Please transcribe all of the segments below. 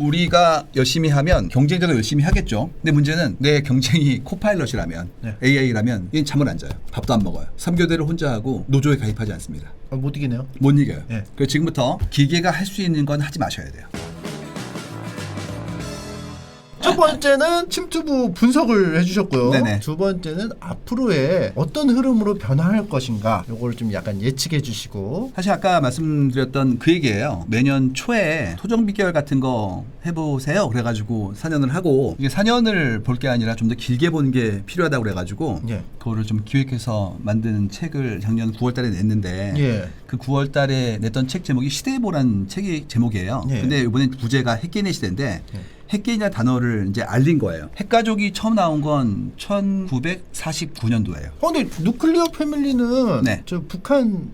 우리가 열심히 하면 경쟁자도 열심히 하겠죠. 근데 문제는 내 경쟁이 코파일럿이라면 AI라면 얘는 잠을 안 자요. 밥도 안 먹어요. 3교대를 혼자 하고 노조에 가입하지 않습니다. 못 이기네요. 못 이겨요. 네. 그래서 지금부터 기계가 할 수 있는 건 하지 마셔야 돼요. 첫 번째는 침투부 분석을 해주셨고요. 네네. 두 번째는 앞으로의 어떤 흐름으로 변화할 것인가 요거를 좀 약간 예측해 주시고. 사실 아까 말씀드렸던 그 얘기예요. 매년 초에 토종 비결 같은 거 해보세요. 그래가지고 4년을 하고 이게 4년을 볼 게 아니라 좀 더 길게 보는 게 필요하다고 그래가지고 예. 그거를 좀 기획해서 만든 책을 작년 9월달에 냈는데 예. 그 9월달에 냈던 책 제목이 시대보란 책이 제목이에요. 예. 근데 이번에 부제가 핵개인의 시대인데 예. 핵개인이라는 단어를 이제 알린 거예요. 핵가족이 처음 나온 건 1949년도예요. 근데 누클리어 패밀리는 네. 저 북한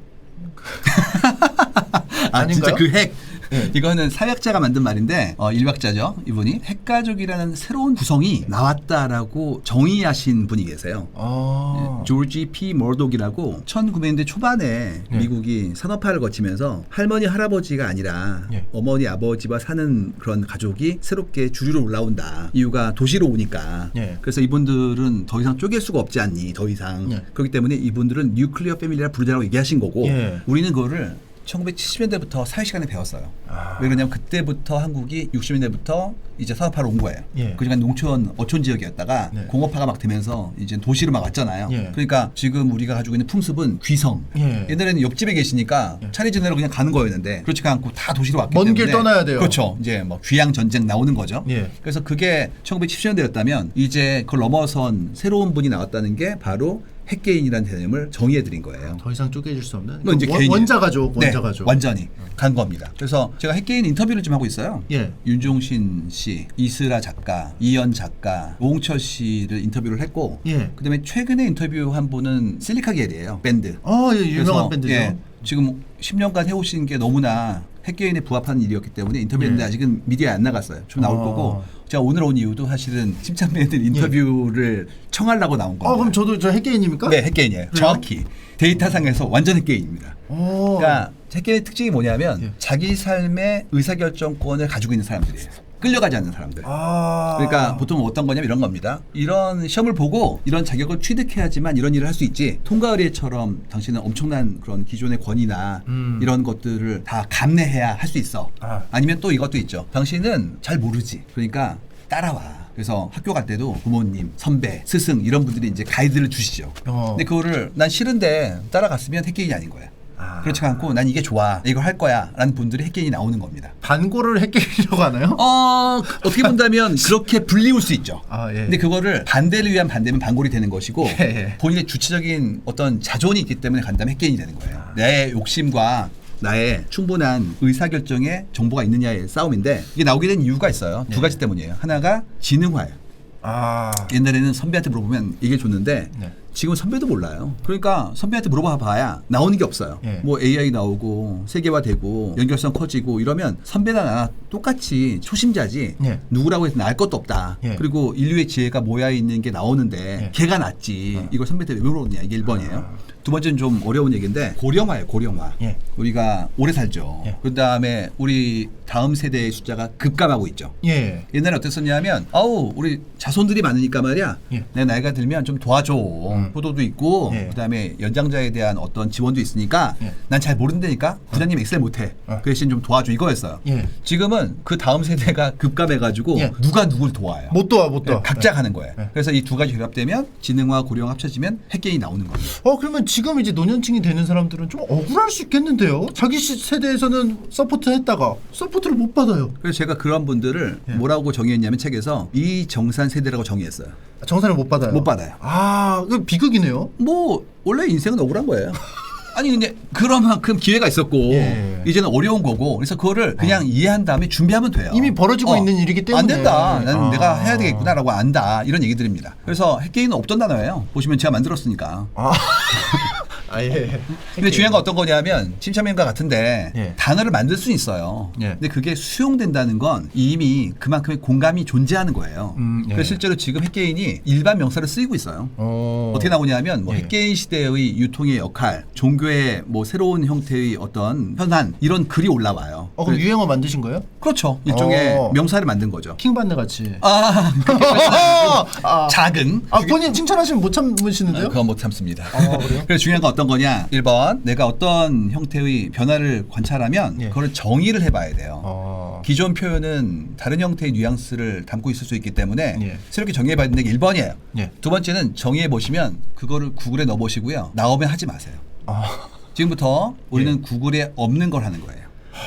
아 진짜 아닌가요? 그 핵. 네. 이거는 사회학자가 만든 말인데 일박자죠. 이분이 핵가족이라는 새로운 구성이 나왔다라고 정의하신 분이 계세요. 아. 조지 P. 머독이라고 1900년대 초반에 네. 미국이 산업화를 거치면서 할머니 할아버지가 아니라 네. 어머니 아버지와 사는 그런 가족이 새롭게 주류로 올라온다. 이유가 도시로 오니까. 네. 그래서 이분들은 더 이상 쪼갤 수가 없지 않니 더 이상. 네. 그렇기 때문에 이분들은 뉴클리어 패밀리라 부르자라고 얘기하신 거고 네. 우리는 그거를 1970년대부터 사회시간에 배웠어요. 아. 왜 그러냐면 그때부터 한국이 60년대부터 이제 산업화로 온 거예요. 예. 그러니까 농촌 어촌 지역이었다가 네. 공업화가 막 되면서 이제 도시로 막 왔잖아요. 예. 그러니까 지금 우리가 가지고 있는 풍습은 귀성. 예. 옛날에는 옆집에 계시니까 예. 차례 지내러 그냥 가는 거였는데 그렇지가 않고 다 도시로 왔기 먼 때문에 길 떠나야 돼요. 그렇죠. 이제 뭐 귀양 전쟁 나오는 거죠. 예. 그래서 그게 1970년대였다면 이제 그걸 넘어선 새로운 분이 나왔다는 게 바로 핵개인이라는 개념을 정의해 드린 거예요. 더 이상 쪼개질 수 없는 이제 개인이에요. 원자가족. 네, 완전히 간 겁니다. 그래서 제가 핵개인 인터뷰를 좀 하고 있어요. 예. 윤종신 씨, 이슬아 작가, 이연 작가, 오홍철 씨를 인터뷰를 했고 예. 그다음에 최근에 인터뷰한 분은 실리카겔이에요. 밴드. 아, 예, 유명한 그래서, 밴드죠. 예, 지금 10년간 해오신 게 너무나 핵개인에 부합하는 일이었기 때문에 인터뷰했는데 예. 아직은 미디어에 안 나갔어요. 좀 나올 아. 거고 제가 오늘 온 이유도 사실은 침착맨들 인터뷰를 청하려고 나온 겁니다. 그럼 저도 저 핵개인입니까? 네, 핵개인이에요. 그래요? 정확히 데이터상에서 완전 핵개인입니다. 오. 그러니까 핵개인의 특징이 뭐냐면 예. 자기 삶의 의사결정권을 가지고 있는 사람들이에요. 끌려가지 않는 사람들. 아. 그러니까 보통 어떤 거냐면 이런 겁니다. 이런 시험을 보고 이런 자격을 취득해야지만 이런 일을 할 수 있지. 통과 의뢰처럼 당신은 엄청난 그런 기존의 권위나 이런 것들을 다 감내해야 할 수 있어. 아. 아니면 또 이것도 있죠. 당신은 잘 모르지. 그러니까 따라와. 그래서 학교 갈 때도 부모님, 선배, 스승 이런 분들이 이제 가이드를 주시죠. 근데 그거를 난 싫은데 따라갔으면 핵개인이 아닌 거야. 아. 그렇지 않고 난 이게 좋아. 이걸 할 거야. 라는 분들이 핵개인이 나오는 겁니다. 반고를 핵개인이라고 하나요? 어떻게 본다면 그렇게 불리울 수 있죠. 아, 예. 근데 그거를 반대를 위한 반대면 반골이 되는 것이고 예, 예. 본인의 주체적인 어떤 자존이 있기 때문에 간다면 핵개인이 되는 거예요. 내 욕심과 나의 충분한 의사결정의 정보가 있느냐의 싸움인데 이게 나오게 된 이유가 있어요. 두 가지 때문이에요. 하나가 지능화예요. 아. 옛날에는 선배한테 물어보면 얘기해 줬는데 네. 지금 선배도 몰라요. 그러니까 선배한테 물어봐 봐야 나오는 게 없어요. 예. 뭐 AI 나오고 세계화되고 연결성 커지고 이러면 선배나 나나 똑같이 초심자지 예. 누구라고 해서 나 알 것도 없다. 예. 그리고 인류의 지혜가 모여 있는 게 나오는데 예. 걔가 낫지. 이걸 선배한테 왜 물어보냐. 이게 1번이에요. 두 번째는 좀 어려운 얘기인데 고령화예요. 고령화. 예. 우리가 오래 살죠. 예. 그다음에 우리 다음 세대의 숫자가 급감하고 있죠. 예. 옛날에 어땠었냐면 우리 자손들이 많으니까 말이야 예. 내 나이가 들면 좀 도와줘. 효도도 있고 예. 그다음에 연장자에 대한 어떤 지원도 있으니까 예. 난 잘 모른다니까 부장님 엑셀 못해. 그 대신 좀 도와줘 이거였어요. 예. 지금은 그 다음 세대가 급감해가지고 예. 누가 누굴 도와요. 못 도와. 각자 가는 거예요. 네. 그래서 이 두 가지 결합되면 지능화 고령화 합쳐지면 핵개인이 나오는 거예요. 그러면 지금 이제 노년층이 되는 사람들은 좀 억울할 수 있겠는데요. 자기 세대에서는 서포트 했다가 서포트를 못 받아요. 그래서 제가 그런 분들을 예. 뭐라고 정의했냐면 책에서 이정산 세대라고 정의했어요. 정산을 못 받아요. 못 받아요. 이거 비극이네요. 뭐 원래 인생은 억울한 거예요. 아니 근데 그런 만큼 기회가 있었고 예. 이제는 어려운 거고 그래서 그거를 그냥 이해한 다음에 준비하면 돼요. 이미 벌어지고 있는 일이기 때문에. 안 된다. 나는 내가 해야 아. 되겠구나라고 안다. 이런 얘기들입니다. 그래서 핵개인은 없던 단어예요. 보시면 제가 만들었으니까. 예. 근데 중요한 건 어떤 거냐면 침착맨과 같은데 예. 단어를 만들 수는 있어요. 예. 근데 그게 수용된다는 건 이미 그만큼의 공감이 존재하는 거예요. 예. 그래서 실제로 지금 핵개인이 일반 명사를 쓰이고 있어요. 어떻게 나오냐면 뭐 예. 핵개인 시대의 유통의 역할, 종교의 뭐 새로운 형태의 어떤 현안 이런 글이 올라와요. 그럼 유행어 만드신 거예요? 그렇죠. 일종의 어. 명사를 만든 거죠. 킹받네 같이. 작은. 본인 칭찬하시면 못 참으시는데요? 그건 못 참습니다. 그래요? 그래서 중요한 건 어떤 거냐? 1번 내가 어떤 형태의 변화를 관찰하면 예. 그걸 정의를 해봐야 돼요. 기존 표현은 다른 형태의 뉘앙스를 담고 있을 수 있기 때문에 예. 새롭게 정의해봐야 되는 게 1번이에요. 예. 두 번째는 정의해 보시면 그거를 구글에 넣어보시고요. 나오면 하지 마세요. 지금부터 우리는 구글에 없는 걸 하는 거예요.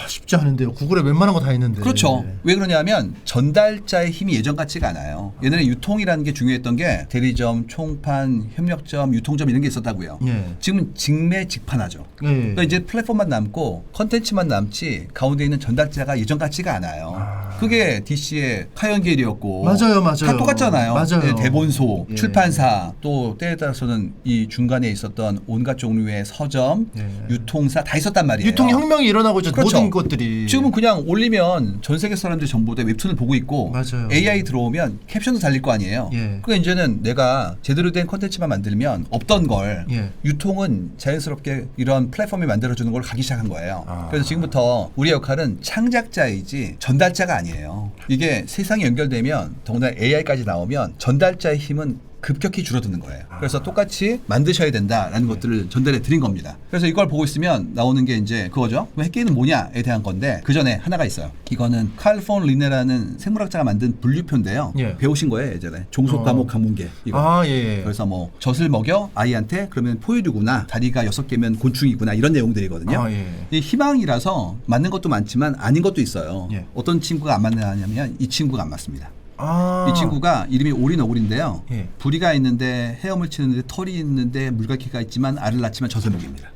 쉽지 않은데요. 구글에 웬만한 거 다 있는데. 그렇죠. 왜 그러냐면 전달자의 힘이 예전 같지가 않아요. 예전에 유통이라는 게 중요했던 게 대리점, 총판, 협력점, 유통점 이런 게 있었다고요. 예. 지금은 직매직판하죠. 예. 그러니까 이제 플랫폼만 남고 컨텐츠만 남지 가운데 있는 전달자가 예전 같지가 않아요. 그게 DC의 카연겔이었고 맞아요. 다 똑같잖아요. 맞아요. 네, 대본소, 예. 출판사 또 때에 따라서는 이 중간에 있었던 온갖 종류의 서점, 예. 유통사 다 있었단 말이에요. 유통혁명이 일어나고 있죠. 그렇죠. 모든 것들이. 지금은 그냥 올리면 전 세계 사람들이 전부 다 웹툰을 보고 있고 맞아요. AI 들어오면 캡션도 달릴 거 아니에요. 예. 그러니까 이제는 내가 제대로 된 콘텐츠만 만들면 없던 걸 예. 유통은 자연스럽게 이런 플랫폼이 만들어주는 걸 가기 시작한 거예요. 그래서 지금부터 우리의 역할은 창작자이지 전달자가 아니에요. 이게 세상이 연결되면 더구나 AI까지 나오면 전달자의 힘은 급격히 줄어드는 거예요. 그래서 똑같이 만드셔야 된다라는 것들을 전달해 드린 겁니다. 그래서 이걸 보고 있으면 나오는 게 이제 그거죠. 그럼 핵개인은 뭐냐에 대한 건데 그 전에 하나가 있어요. 이거는 칼 폰 리네라는 생물학자가 만든 분류표인데요. 예. 배우신 배우신 거예요 예전에. 종속, 과목, 항문계 이거. 예. 그래서 뭐 젖을 먹여 아이한테 그러면 포유류구나. 다리가 6개면 곤충이구나. 이런 내용들이거든요. 예. 이 희망이라서 맞는 것도 많지만 아닌 것도 있어요. 예. 어떤 친구가 안 맞느냐면 이 친구가 안 맞습니다. 아. 이 친구가 이름이 오리너구리인데요. 예. 부리가 있는데 헤엄을 치는데 털이 있는데 물갈퀴가 있지만 알을 낳지만 젖을먹입니다.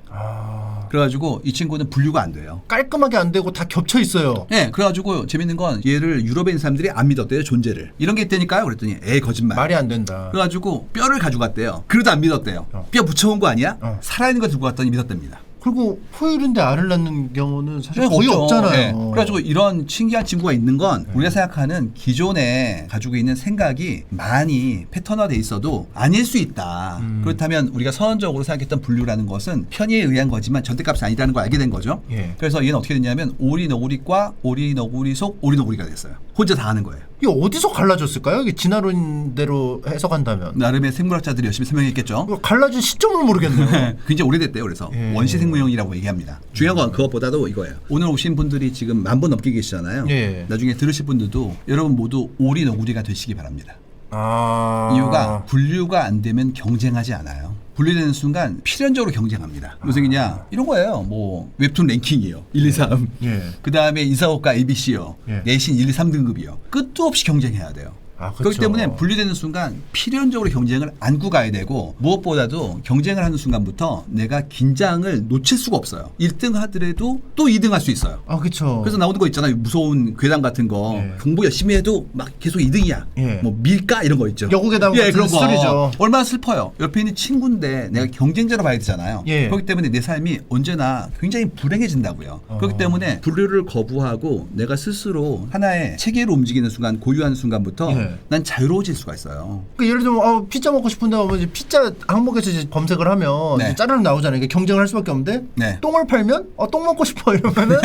그래가지고 이 친구는 분류가 안 돼요. 깔끔하게 안 되고 다 겹쳐 있어요. 네, 그래가지고 재밌는 건 얘를 유럽에 있는 사람들이 안 믿었대요, 존재를. 이런 게 있다니까요? 그랬더니 에이 거짓말. 말이 안 된다. 그래가지고 뼈를 가져갔대요. 그래도 안 믿었대요. 뼈 붙여온 거 아니야? 어. 살아있는 거 들고 갔더니 믿었답니다. 그리고 포유류인데 알을 낳는 경우는 사실 네, 거의 없죠. 없잖아요. 네. 그래가지고 이런 신기한 친구가 있는 건 네. 우리가 생각하는 기존에 가지고 있는 생각이 많이 패턴화돼 있어도 아닐 수 있다. 그렇다면 우리가 선언적으로 생각했던 분류라는 것은 편의에 의한 거지만 전대값이 아니라는 걸 알게 된 거죠. 예. 그래서 얘는 어떻게 됐냐면 오리너구리과 오리너구리 속 오리너구리가 됐어요. 혼자 다 하는 거예요. 이게 어디서 갈라졌을까요? 이게 진화론대로 해석한다면. 나름의 생물학자들이 열심히 설명했겠죠. 이거 갈라진 시점을 모르겠네요. 굉장히 오래됐대요. 그래서 예. 원시 생물형이라고 얘기합니다. 중요한 건 그것보다도 이거예요. 오늘 오신 분들이 지금 10,000분 넘게 계시잖아요. 예. 나중에 들으실 분들도 여러분 모두 오리너구리가 되시기 바랍니다. 아. 이유가 분류가 안 되면 경쟁하지 않아요. 분류되는 순간 필연적으로 경쟁합니다. 무슨 얘기냐? 이런 거예요. 뭐 웹툰 랭킹이요. 1, 2, 3. 예. 그 다음에 이사업가 ABC요. 예. 내신 1, 2, 3등급이요. 끝도 없이 경쟁해야 돼요. 아, 그렇죠. 그렇기 때문에 분류되는 순간 필연적으로 경쟁을 안고 가야 되고 무엇보다도 경쟁을 하는 순간부터 내가 긴장을 놓칠 수가 없어요. 1등 하더라도 또 2등 할 수 있어요. 아, 그렇죠. 그래서 나오는 거 있잖아요. 무서운 괴담 같은 거. 예. 공부 열심히 해도 막 계속 2등이야. 예. 뭐 밀까 이런 거 있죠. 여고괴담 예, 같은 그런 거. 스토리죠. 얼마나 슬퍼요. 옆에 있는 친구인데 내가 경쟁자로 봐야 되잖아요. 예. 그렇기 때문에 내 삶이 언제나 굉장히 불행해진다고요. 그렇기 때문에 분류를 거부하고 내가 스스로 하나의 체계로 움직이는 순간, 고유하는 순간부터 예. 난 자유로워질 수가 있어요. 그 예를 들면 피자 먹고 싶은데 하면 이제 피자 항목에서 이제 검색을 하면 네. 이제 짜르륵 나오잖아요. 이게 경쟁을 할 수밖에 없는데 네. 똥을 팔면 똥 먹고 싶어 이러면은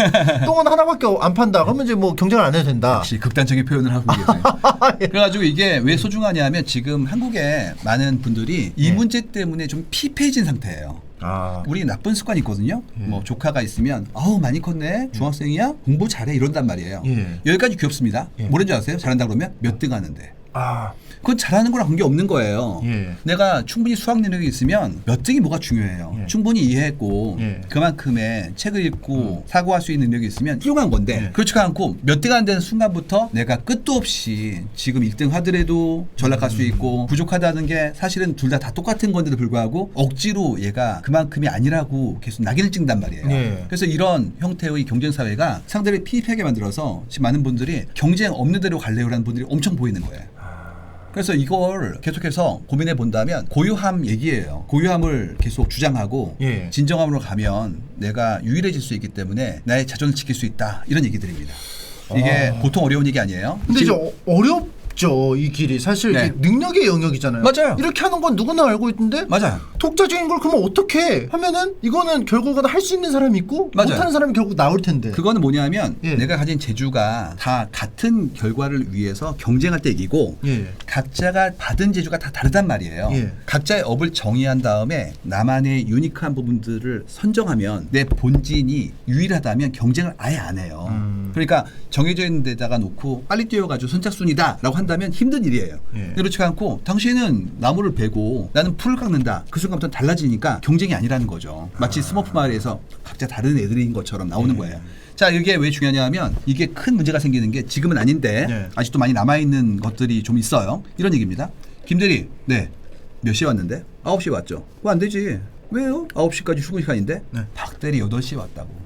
똥은 하나밖에 안 판다. 그러면 이제 뭐 경쟁을 안 해도 된다. 역시 극단적인 표현을 하고 계세요. 그래가지고 이게 왜 소중하냐면 지금 한국의 많은 분들이 이 예. 문제 때문에 좀 피폐해진 상태예요. 아. 우리 나쁜 습관이 있거든요. 뭐 조카가 있으면 아우 많이 컸네. 중학생이야? 공부 잘해 이런단 말이에요. 예. 여기까지 귀엽습니다. 예. 뭐라는 줄 아세요? 잘한다 그러면 몇 등 하는데. 아. 그건 잘하는 거랑 관계없는 거예요. 예. 내가 충분히 수학 능력이 있으면 몇 등이 뭐가 중요해요. 예. 충분히 이해했고 예. 그만큼의 책을 읽고 사고할 수 있는 능력이 있으면 훌륭한 건데 예. 그렇지가 않고 몇 등 안 되는 순간부터 내가 끝도 없이 지금 1등 하더라도 전락할 수 있고 부족하다는 게 사실은 둘 다 똑같은 건데도 불구하고 억지로 얘가 그만큼이 아니라고 계속 낙인을 찍는단 말이에요. 예. 그래서 이런 형태의 경쟁사회가 상대를 피폐하게 만들어서 지금 많은 분들이 경쟁 없는 대로 갈래요라는 분들이 엄청 보이는 거예요. 그래서 이걸 계속해서 고민해 본다면 고유함 얘기예요. 고유함을 계속 주장하고 예. 진정함으로 가면 내가 유일해질 수 있기 때문에 나의 자존을 지킬 수 있다. 이런 얘기들입니다. 이게 보통 어려운 얘기 아니에요. 근데 이제 어렵죠 이 길이 사실 네. 이게 능력의 영역이잖아요. 맞아요. 이렇게 하는 건 누구나 알고 있는데 맞아요. 독자적인 걸 그러면 어떻게 하면은 이거는 결국은 할 수 있는 사람이 있고 맞아요. 못하는 사람이 결국 나올 텐데. 그거는 뭐냐면 예. 내가 가진 재주가 다 같은 결과를 위해서 경쟁할 때 이기고 예. 각자가 받은 재주가 다 다르단 말이에요. 예. 각자의 업을 정의한 다음에 나만의 유니크한 부분들을 선정하면 내 본진이 유일하다면 경쟁을 아예 안 해요. 그러니까 정해져 있는 데다가 놓고 빨리 뛰어가지고 선착순이다라고 한다면 힘든 일이에요. 예. 그렇지 않고 당신은 나무를 베고 나는 풀을 깎는다. 그 순간부터 달라지니까 경쟁이 아니라는 거죠. 마치 스머프 마을에서 각자 다른 애들인 것처럼 나오는 거예요. 자, 이게 왜 중요하냐면 이게 큰 문제가 생기는 게 지금은 아닌데 네. 아직도 많이 남아있는 것들이 좀 있어요. 이런 얘기입니다. 김대리, 네. 몇 시에 왔는데? 9시에 왔죠. 안 되지. 왜요? 9시까지 출근 시간인데? 네. 박대리 8시에 왔다고.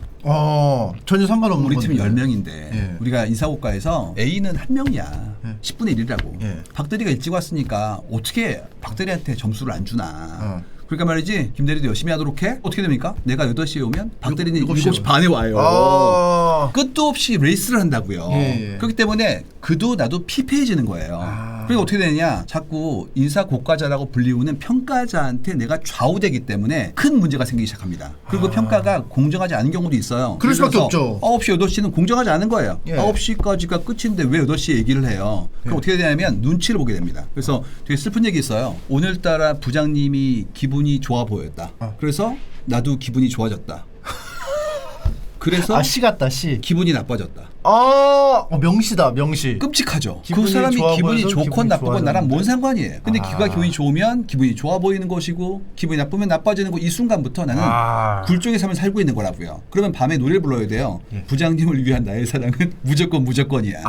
전혀 상관없는 우리 팀이 건데. 10명인데 예. 우리가 인사고과에서 A는 1명이야. 예. 10분의 1이라고. 예. 박대리가 일찍 왔으니까 어떻게 박대리한테 점수를 안 주나. 그러니까 말이지 김대리도 열심히 하도록 해. 어떻게 됩니까? 내가 8시에 오면 박대리는 7시 반에 와요. 끝도 없이 레이스를 한다고요. 예. 그렇기 때문에 그도 나도 피폐해지는 거예요. 그리고 어떻게 되느냐? 자꾸 인사 고과자라고 불리우는 평가자한테 내가 좌우되기 때문에 큰 문제가 생기기 시작합니다. 그리고 평가가 공정하지 않은 경우도 있어요. 그럴 수밖에 없죠. 9시, 8시는 공정하지 않은 거예요. 예. 9시까지가 끝인데 왜 8시에 얘기를 해요? 그럼 어떻게 되냐면 눈치를 보게 됩니다. 그래서 되게 슬픈 얘기 있어요. 오늘따라 부장님이 기분이 좋아 보였다. 그래서 나도 기분이 좋아졌다. 그래서 씨 같다 씨. 기분이 나빠졌다. 명시다 명시. 끔찍하죠. 그 기분이 사람이 좋아 기분이 보여서 좋건 기분이 나쁘건 나랑 뭔 좋아졌는데. 상관이에요. 근데 그가 기분이 좋으면 기분이 좋아 보이는 것이고 기분이 나쁘면 나빠지는 거 이 순간부터 나는 굴종의 삶을 살고 있는 거라고요. 그러면 밤에 노래를 불러야 돼요. 예. 부장님을 위한 나의 사랑은 무조건이야.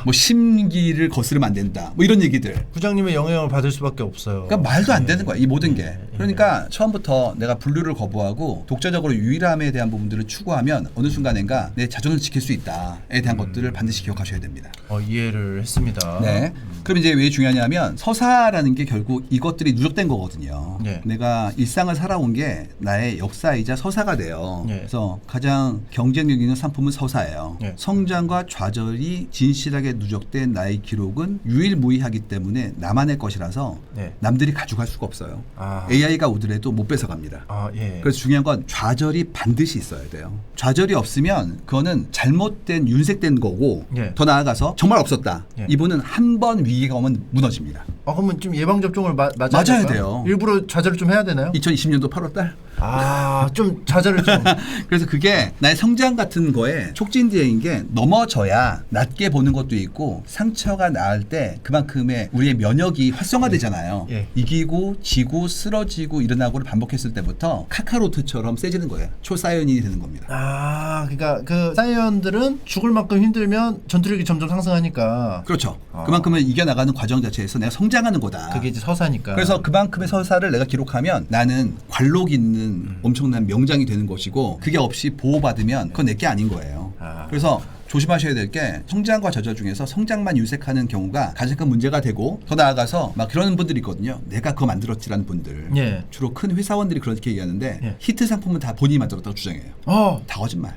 뭐 심기를 거스르면 안 된다. 뭐 이런 얘기들. 부장님의 영향을 받을 수밖에 없어요. 그러니까 말도 안 되는 거야. 이 모든 게. 그러니까 처음부터 내가 분류를 거부하고 독자적으로 유일함에 대한 부분들을 추구하면 어느 순간인가 내 자존을 지킬 수 있다에 대한 것들을 반드시 기억하셔야 됩니다. 이해를 했습니다. 네. 그럼 이제 왜 중요하냐면 서사라는 게 결국 이것들이 누적된 거거든요. 네. 내가 일상을 살아온 게 나의 역사이자 서사가 돼요. 네. 그래서 가장 경쟁력 있는 상품은 서사예요. 네. 성장과 좌절이 진실하게 누적된 나의 기록은 유일무이하기 때문에 나만의 것이라서 네. 남들이 가져갈 수가 없어요. 아. AI가 오더라도 못 뺏어갑니다. 예. 그래서 중요한 건 좌절이 반드시 있어야 돼요. 좌절이 없으면 그거는 잘못된 윤색된 거고 예. 더 나아가서 정말 없었다. 예. 이분은 한 번 위기가 오면 무너집니다. 그러면 좀 예방 접종을 맞아야 맞아야 될까요? 돼요. 일부러 좌절을 좀 해야 되나요? 2020년도 8월 달. 좀 좌절을 좀. 그래서 그게 나의 성장 같은 거에 촉진대인 게 넘어져야 낮게 보는 것도 있고 상처가 나을 때 그만큼의 우리의 면역이 활성화되잖아요. 예. 이기고 지고 쓰러지고 일어나고를 반복했을 때부터 카카로트처럼 세지는 거예요. 초사이언인이 되는 겁니다. 그러니까 그 사이언들은 죽을 만큼 힘들면 전투력이 점점 상승하니까. 그렇죠. 그만큼을 이겨나가는 과정 자체에서 내가 성장하는 거다. 그게 이제 서사니까. 그래서 그만큼의 서사를 내가 기록하면 나는 관록 있는 엄청난 명장이 되는 것이고 그게 없이 보호받으면 그건 내게 아닌 거예요. 그래서 조심하셔야 될 게 성장과 좌절 중에서 성장만 유색하는 경우가 가장 큰 문제가 되고 더 나아가서 막 그런 분들이 있거든요. 내가 그거 만들었지라는 분들. 예. 주로 큰 회사원들이 그렇게 얘기하는데 예. 히트 상품은 다 본인이 만들었다고 주장해요. 다 거짓말.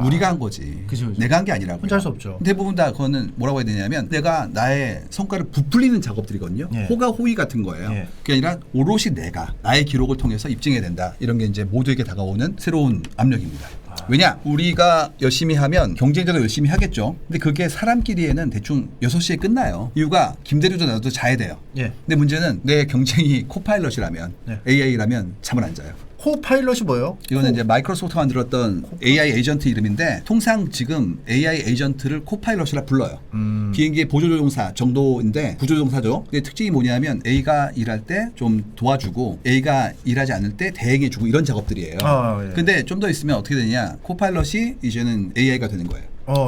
우리가 한 거지. 그죠. 내가 한 게 아니라고. 혼자 할 수 없죠. 대부분 다 그거는 뭐라고 해야 되냐면 내가 나의 성과를 부풀리는 작업들이거든요. 예. 호가호의 같은 거예요. 예. 그게 아니라 오롯이 내가 나의 기록을 통해서 입증해야 된다. 이런 게 이제 모두에게 다가오는 새로운 압력입니다. 왜냐? 우리가 열심히 하면 경쟁자도 열심히 하겠죠. 근데 그게 사람끼리에는 대충 6시에 끝나요. 이유가 김대리도 나도 자야 돼요. 예. 근데 문제는 내 경쟁이 코파일럿이라면 예. AI라면 잠을 안 자요. 코파일럿이 뭐예요? 이거는 이제 마이크로소프트가 만들었던 AI 에이전트 이름인데 통상 지금 AI 에이전트를 코파일럿이라 불러요. 비행기의 보조조종사 정도인데 구조조종사죠. 근데 특징이 뭐냐면 A가 일할 때 좀 도와주고 A가 일하지 않을 때 대행해주고 이런 작업들이에요. 예. 근데 좀 더 있으면 어떻게 되냐? 코파일럿이 이제는 AI가 되는 거예요.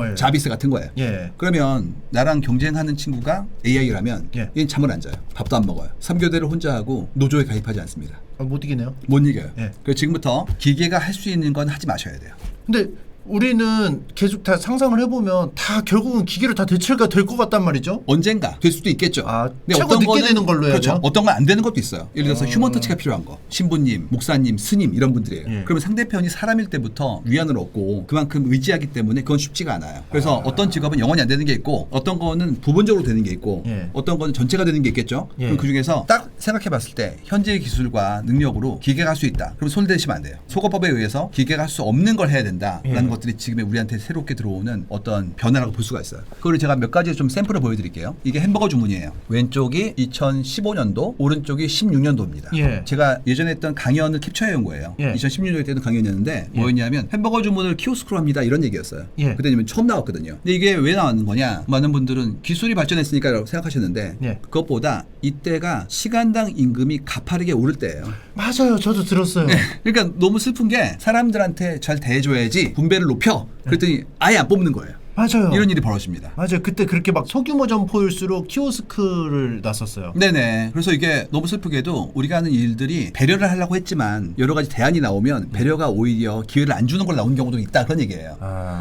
예. 자비스 같은 거예요. 예. 그러면 나랑 경쟁하는 친구가 AI라면 예. 얘는 잠을 안 자요. 밥도 안 먹어요. 3교대를 혼자 하고 노조에 가입하지 않습니다. 못 이기네요. 못 이겨요. 예. 그래서 지금부터 기계가 할 수 있는 건 하지 마셔야 돼요. 근데 우리는 계속 다 상상을 해보면 다 결국은 기계로 다 대체가 될 것 같단 말이죠. 언젠가 될 수도 있겠죠. 근데 최고 늦게 되는 걸로 해야 그렇죠. 돼요? 어떤 건 안 되는 것도 있어요. 예를 들어서 휴먼 터치가 필요한 거. 신부님, 목사님, 스님 이런 분들이에요. 그러면 상대편이 사람일 때부터 위안을 얻고 그만큼 의지하기 때문에 그건 쉽지가 않아요. 그래서 어떤 직업은 영원히 안 되는 게 있고 어떤 거는 부분적으로 되는 게 있고 어떤 거는 전체가 되는 게 있겠죠. 그럼 그중에서 딱 생각해봤을 때 현재의 기술과 능력으로 기계가 할 수 있다. 그럼 손대시면 안 돼요. 소거법에 의해서 기계가 할 수 없는 걸 해야 된다라는 것들이 지금의 우리한테 새롭게 들어오는 어떤 변화라고 볼 수가 있어요. 그걸 제가 몇 가지 좀 샘플을 보여드릴게요. 이게 햄버거 주문이에요. 왼쪽이 2015년도, 오른쪽이 16년도입니다. 제가 예전에 했던 강연을 캡처해 온 거예요. 2016년도에 했던 강연이었는데 뭐였냐면 햄버거 주문을 키오스크로 합니다 이런 얘기였어요. 그때는 처음 나왔거든요. 근데 이게 왜 나왔는 거냐? 많은 분들은 기술이 발전했으니까 생각하셨는데 그것보다 이때가 시간당 임금이 가파르게 오를 때예요. 맞아요. 저도 들었어요. 그러니까 너무 슬픈 게 사람들한테 잘 대해줘야지 분배를 높여. 그랬더니 아예 안 뽑는 거예요. 맞아요. 이런 일이 벌어집니다. 맞아요. 그때 그렇게 막 소규모 점포일수록 키오스크를 놨었어요. 네네. 그래서 이게 너무 슬프게도 우리가 하는 일들이 배려를 하려고 했지만 여러 가지 대안이 나오면 배려가 오히려 기회를 안 주는 걸 나온 경우도 있다 그런 얘기예요.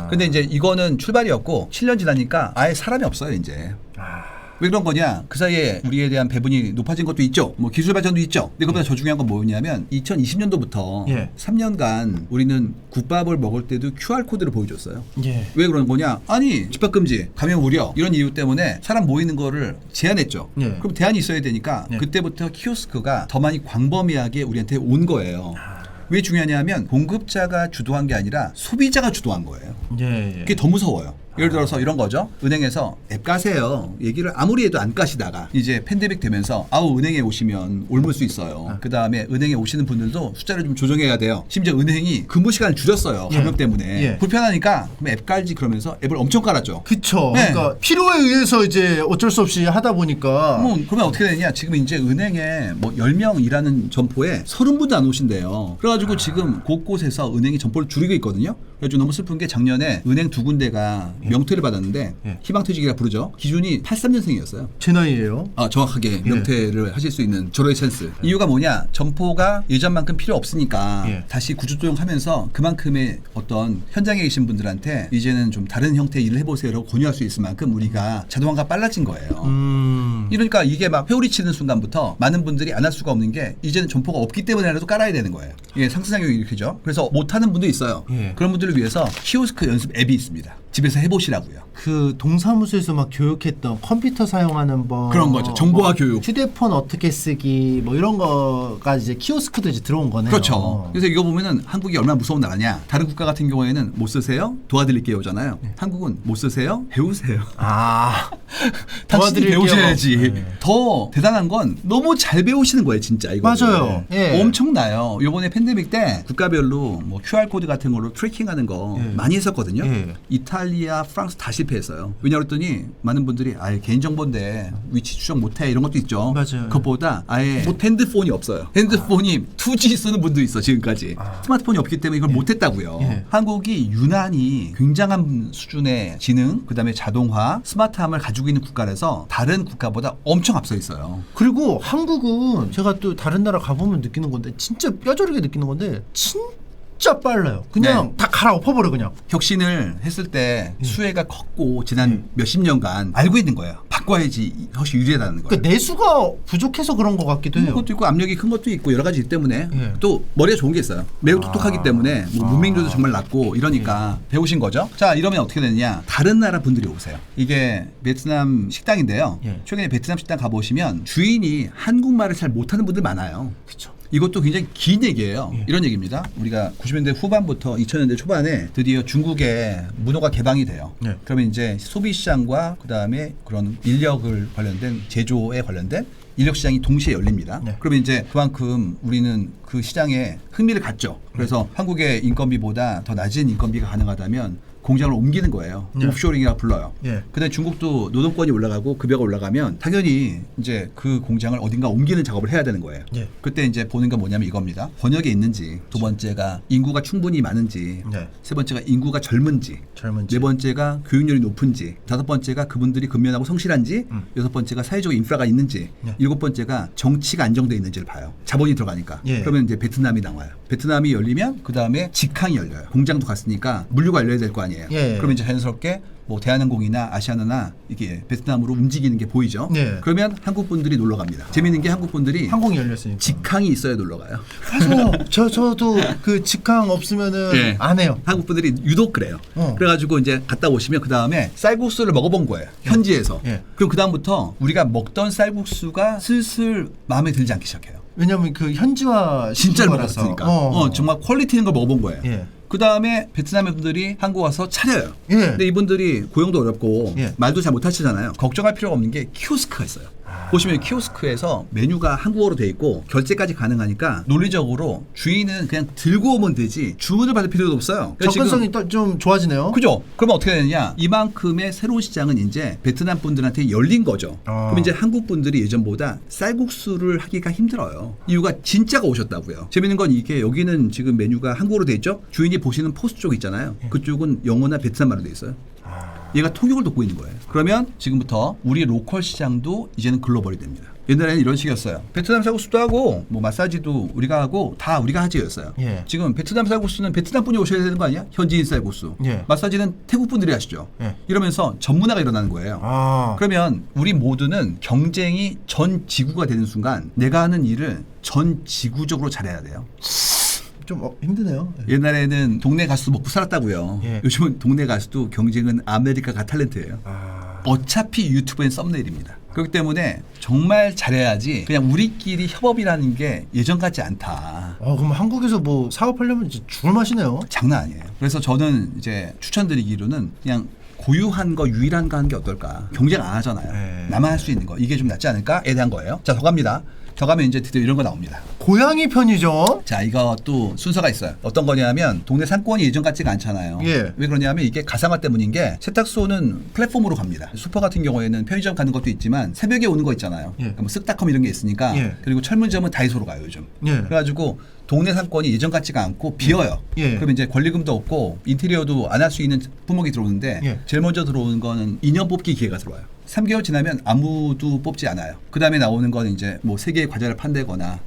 근데 이제 이거는 출발이었고 7년 지나니까 아예 사람이 없어요 이제. 왜 그런 거냐? 그 사이에 우리에 대한 배분이 높아진 것도 있죠. 뭐 기술 발전도 있죠. 근데 그보다 더 중요한 건 뭐냐면 2020년도부터 3년간 우리는 국밥을 먹을 때도 QR코드를 보여줬어요. 왜 그런 거냐? 아니 집합금지, 감염 우려 이런 이유 때문에 사람 모이는 거를 제한했죠. 그럼 대안이 있어야 되니까 그때부터 키오스크가 더 많이 광범위하게 우리한테 온 거예요. 왜 중요하냐면 공급자가 주도한 게 아니라 소비자가 주도한 거예요. 그게 더 무서워요. 예를 들어서 이런 거죠. 은행에서 앱 까세요. 얘기를 아무리 해도 안 까시다가 이제 팬데믹 되면서 아우 은행에 오시면 옮을 수 있어요. 그 다음에 은행에 오시는 분들도 숫자를 좀 조정해야 돼요. 심지어 은행이 근무 시간을 줄였어요. 감염 때문에. 불편하니까 그럼 앱 깔지 그러면서 앱을 엄청 깔았죠. 그쵸. 그러니까 필요에 의해서 이제 어쩔 수 없이 하다 보니까. 그러면 어떻게 되냐. 지금 이제 은행에 뭐 10명 일하는 점포에 30분도 안 오신대요. 그래가지고 지금 곳곳에서 은행이 점포를 줄이고 있거든요. 그래서 너무 슬픈 게 작년에 은행 두 군데가 명퇴를 받았는데 희망퇴직이라 부르죠. 기준이 83년생이었어요. 제 나이예요. 정확하게 명퇴를 하실 수 있는 절호의 찬스. 이유가 뭐냐? 점포가 예전만큼 필요 없으니까 다시 구조조정하면서 그만큼의 어떤 현장에 계신 분들한테 이제는 좀 다른 형태의 일을 해보세요라고 권유할 수 있을 만큼 우리가 자동화가 빨라진 거예요. 이러니까 이게 막 회오리 치는 순간부터 많은 분들이 안 할 수가 없는 게 이제는 점포가 없기 때문에라도 깔아야 되는 거예요. 이게 상승작용이 일으키죠. 그래서 못하는 분도 있어요. 그런 분들을 위해서 키오스크 연습 앱이 있습니다. 집에서 해보시라고요. 그 동사무소에서 막 교육했던 컴퓨터 사용하는 법 그런 거죠. 정보화 교육. 휴대폰 어떻게 쓰기 뭐 이런 거가 이제 키오스크도 이제 들어온 거네요. 그렇죠. 그래서 이거 보면은 한국이 얼마나 무서운 나라냐. 다른 국가 같은 경우에는 못 쓰세요? 도와드릴게요잖아요. 한국은 못 쓰세요? 배우세요. 당신이 배우셔야지. 더 대단한 건 너무 잘 배우시는 거예요, 진짜. 이거. 맞아요. 엄청나요. 이번에 팬데믹 때 국가별로 뭐 QR코드 같은 걸로 트래킹하는 거 많이 했었거든요. 이탈리아, 프랑스 다 실패했어요. 왜냐 그랬더니 많은 분들이 아예 개인정보인데 위치 추적 못해 이런 것도 있죠. 맞아요. 그것보다 아예 핸드폰이 없어요. 핸드폰이 2G 쓰는 분도 있어 지금까지. 스마트폰이 없기 때문에 이걸 못했다고요. 한국이 유난히 굉장한 수준의 지능, 그다음에 자동화, 스마트함을 가지고 있는 국가라서 다른 국가보다 엄청 앞서 있어요. 그리고 한국은 제가 또 다른 나라 가보면 느끼는 건데 진짜 뼈저리게 느끼는 건데 진짜 빨라요. 그냥 다 갈아엎어버려 그냥. 혁신을 했을 때 수혜가 컸고 지난 몇십 년간 알고 있는 거예요. 바꿔야지 훨씬 유리하다는 거예요. 그러니까 내수가 부족해서 그런 것 같기도 해요. 그것도 있고 압력이 큰 것도 있고 여러 가지 있기 때문에 또 머리가 좋은 게 있어요. 매우 똑똑하기 때문에 뭐 문맹도도 정말 낮고 이러니까 배우신 거죠. 자 이러면 어떻게 되느냐. 다른 나라 분들이 오세요. 이게 베트남 식당인데요. 최근에 베트남 식당 가보시면 주인이 한국말을 잘 못하는 분들 많아요. 그렇죠. 이것도 굉장히 긴 얘기예요. 이런 얘기입니다. 우리가 90년대 후반부터 2000년대 초반에 드디어 중국의 문호가 개방이 돼요. 그러면 이제 소비 시장과 그다음에 그런 인력을 관련된 제조에 관련된 인력 시장이 동시에 열립니다. 그러면 이제 그만큼 우리는 그 시장에 흥미를 갖죠. 그래서 한국의 인건비보다 더 낮은 인건비가 가능하다면 공장을 옮기는 거예요. 옵쇼링이라 불러요. 그다음에 중국도 노동권이 올라가고 급여가 올라가면 당연히 이제 그 공장을 어딘가 옮기는 작업을 해야 되는 거예요. 그때 이제 보는 건 뭐냐면 이겁니다. 번역에 있는지, 두 번째가 인구가 충분히 많은지, 세 번째가 인구가 젊은지, 네 번째가 교육률이 높은지, 다섯 번째가 그분들이 근면하고 성실한지, 여섯 번째가 사회적 인프라가 있는지, 일곱 번째가 정치가 안정돼 있는지를 봐요. 자본이 들어가니까. 그러면 이제 베트남이 나와요. 베트남이 열리면 그 다음에 직항이 열려요. 공장도 갔으니까 물류가 열려야 될 거 아니에요. 예. 그러면 이제 자연스럽게 뭐 대한항공이나 아시아나나 이게 베트남으로 움직이는 게 보이죠. 예. 그러면 한국 분들이 놀러 갑니다. 재밌는 게 한국 분들이 항공이 열렸으니까. 직항이 있어야 놀러 가요. 맞아요. 저도 그 직항 없으면은 예. 안 해요. 한국 분들이 유독 그래요. 그래가지고 이제 갔다 오시면 그 다음에 쌀국수를 먹어본 거예요. 현지에서. 예. 그럼 그 다음부터 우리가 먹던 쌀국수가 슬슬 마음에 들지 않기 시작해요. 왜냐면 그 현지화 진짜를 거라서. 먹었으니까. 정말 퀄리티 있는 걸 먹어본 거예요. 예. 그 다음에 베트남 분들이 한국 와서 차려요. 예. 근데 이분들이 고용도 어렵고 예. 말도 잘 못하시잖아요. 걱정할 필요가 없는 게 키오스크가 있어요. 보시면 키오스크에서 메뉴가 한국어로 돼 있고 결제까지 가능하니까 논리적으로 주인은 그냥 들고 오면 되지 주문을 받을 필요도 없어요. 그러니까 접근성이 또 좀 좋아지네요. 그죠? 그러면 어떻게 되느냐? 이만큼의 새로운 시장은 이제 베트남 분들한테 열린 거죠. 그럼 이제 한국 분들이 예전보다 쌀국수를 하기가 힘들어요. 이유가 진짜가 오셨다고요. 재밌는 건 이게 여기는 지금 메뉴가 한국어로 돼 있죠? 주인이 보시는 포스 쪽 있잖아요. 그쪽은 영어나 베트남 말로 돼 있어요. 얘가 통역을 돕고 있는 거예요. 그러면 지금부터 우리 로컬 시장도 이제는 글로벌이 됩니다. 옛날에는 이런 식이었어요. 베트남 쌀국수도 하고 뭐 마사지도 우리가 하고 다 우리가 하지였어요. 예. 지금 베트남 쌀국수는 베트남 분이 오셔야 되는 거 아니야? 현지인 쌀국수. 예. 마사지는 태국 분들이 하시죠. 예. 이러면서 전문화가 일어나는 거예요. 그러면 우리 모두는 경쟁이 전 지구가 되는 순간 내가 하는 일을 전 지구적으로 잘해야 돼요. 좀 힘드네요. 옛날에는 동네 가수도 먹고 살았다고요. 예. 요즘은 동네 가수도 경쟁은 아메리카 가 탤런트예요. 어차피 유튜브엔 썸네일입니다. 그렇기 때문에 정말 잘해야지 그냥 우리끼리 협업이라는 게 예전 같지 않다. 그럼 한국에서 뭐 사업하려면 진짜 죽을 맛이네요. 장난 아니에요. 그래서 저는 이제 추천드리기로는 그냥 고유한 거 유일한 거 하는 게 어떨까. 경쟁 안 하잖아요. 네. 나만 할 수 있는 거 이게 좀 낫지 않을까에 대한 거예요. 자, 더 갑니다. 더 가면 이제 드디어 이런 거 나옵니다. 고양이 편의점. 자, 이거 또 순서가 있어요. 어떤 거냐면 동네 상권이 예전 같지가 않잖아요. 예. 왜 그러냐면 이게 가상화 때문인 게 세탁소는 플랫폼으로 갑니다. 슈퍼 같은 경우에는 편의점 가는 것도 있지만 새벽에 오는 거 있잖아요. 예. 그러니까 뭐 쓱닷컴 이런 게 있으니까. 예. 그리고 철문점은 다이소로 가요 요즘. 예. 그래가지고 동네 상권이 예전 같지가 않고 비어요. 예. 그러면 이제 권리금도 없고 인테리어도 안 할 수 있는 품목이 들어오는데 예. 제일 먼저 들어오는 거는 인형 뽑기 기계가 들어와요. 3개월 지나면 아무도 뽑지 않아요. 그 다음에 나오는 거는 이제 뭐 3개의 과자를 판대거나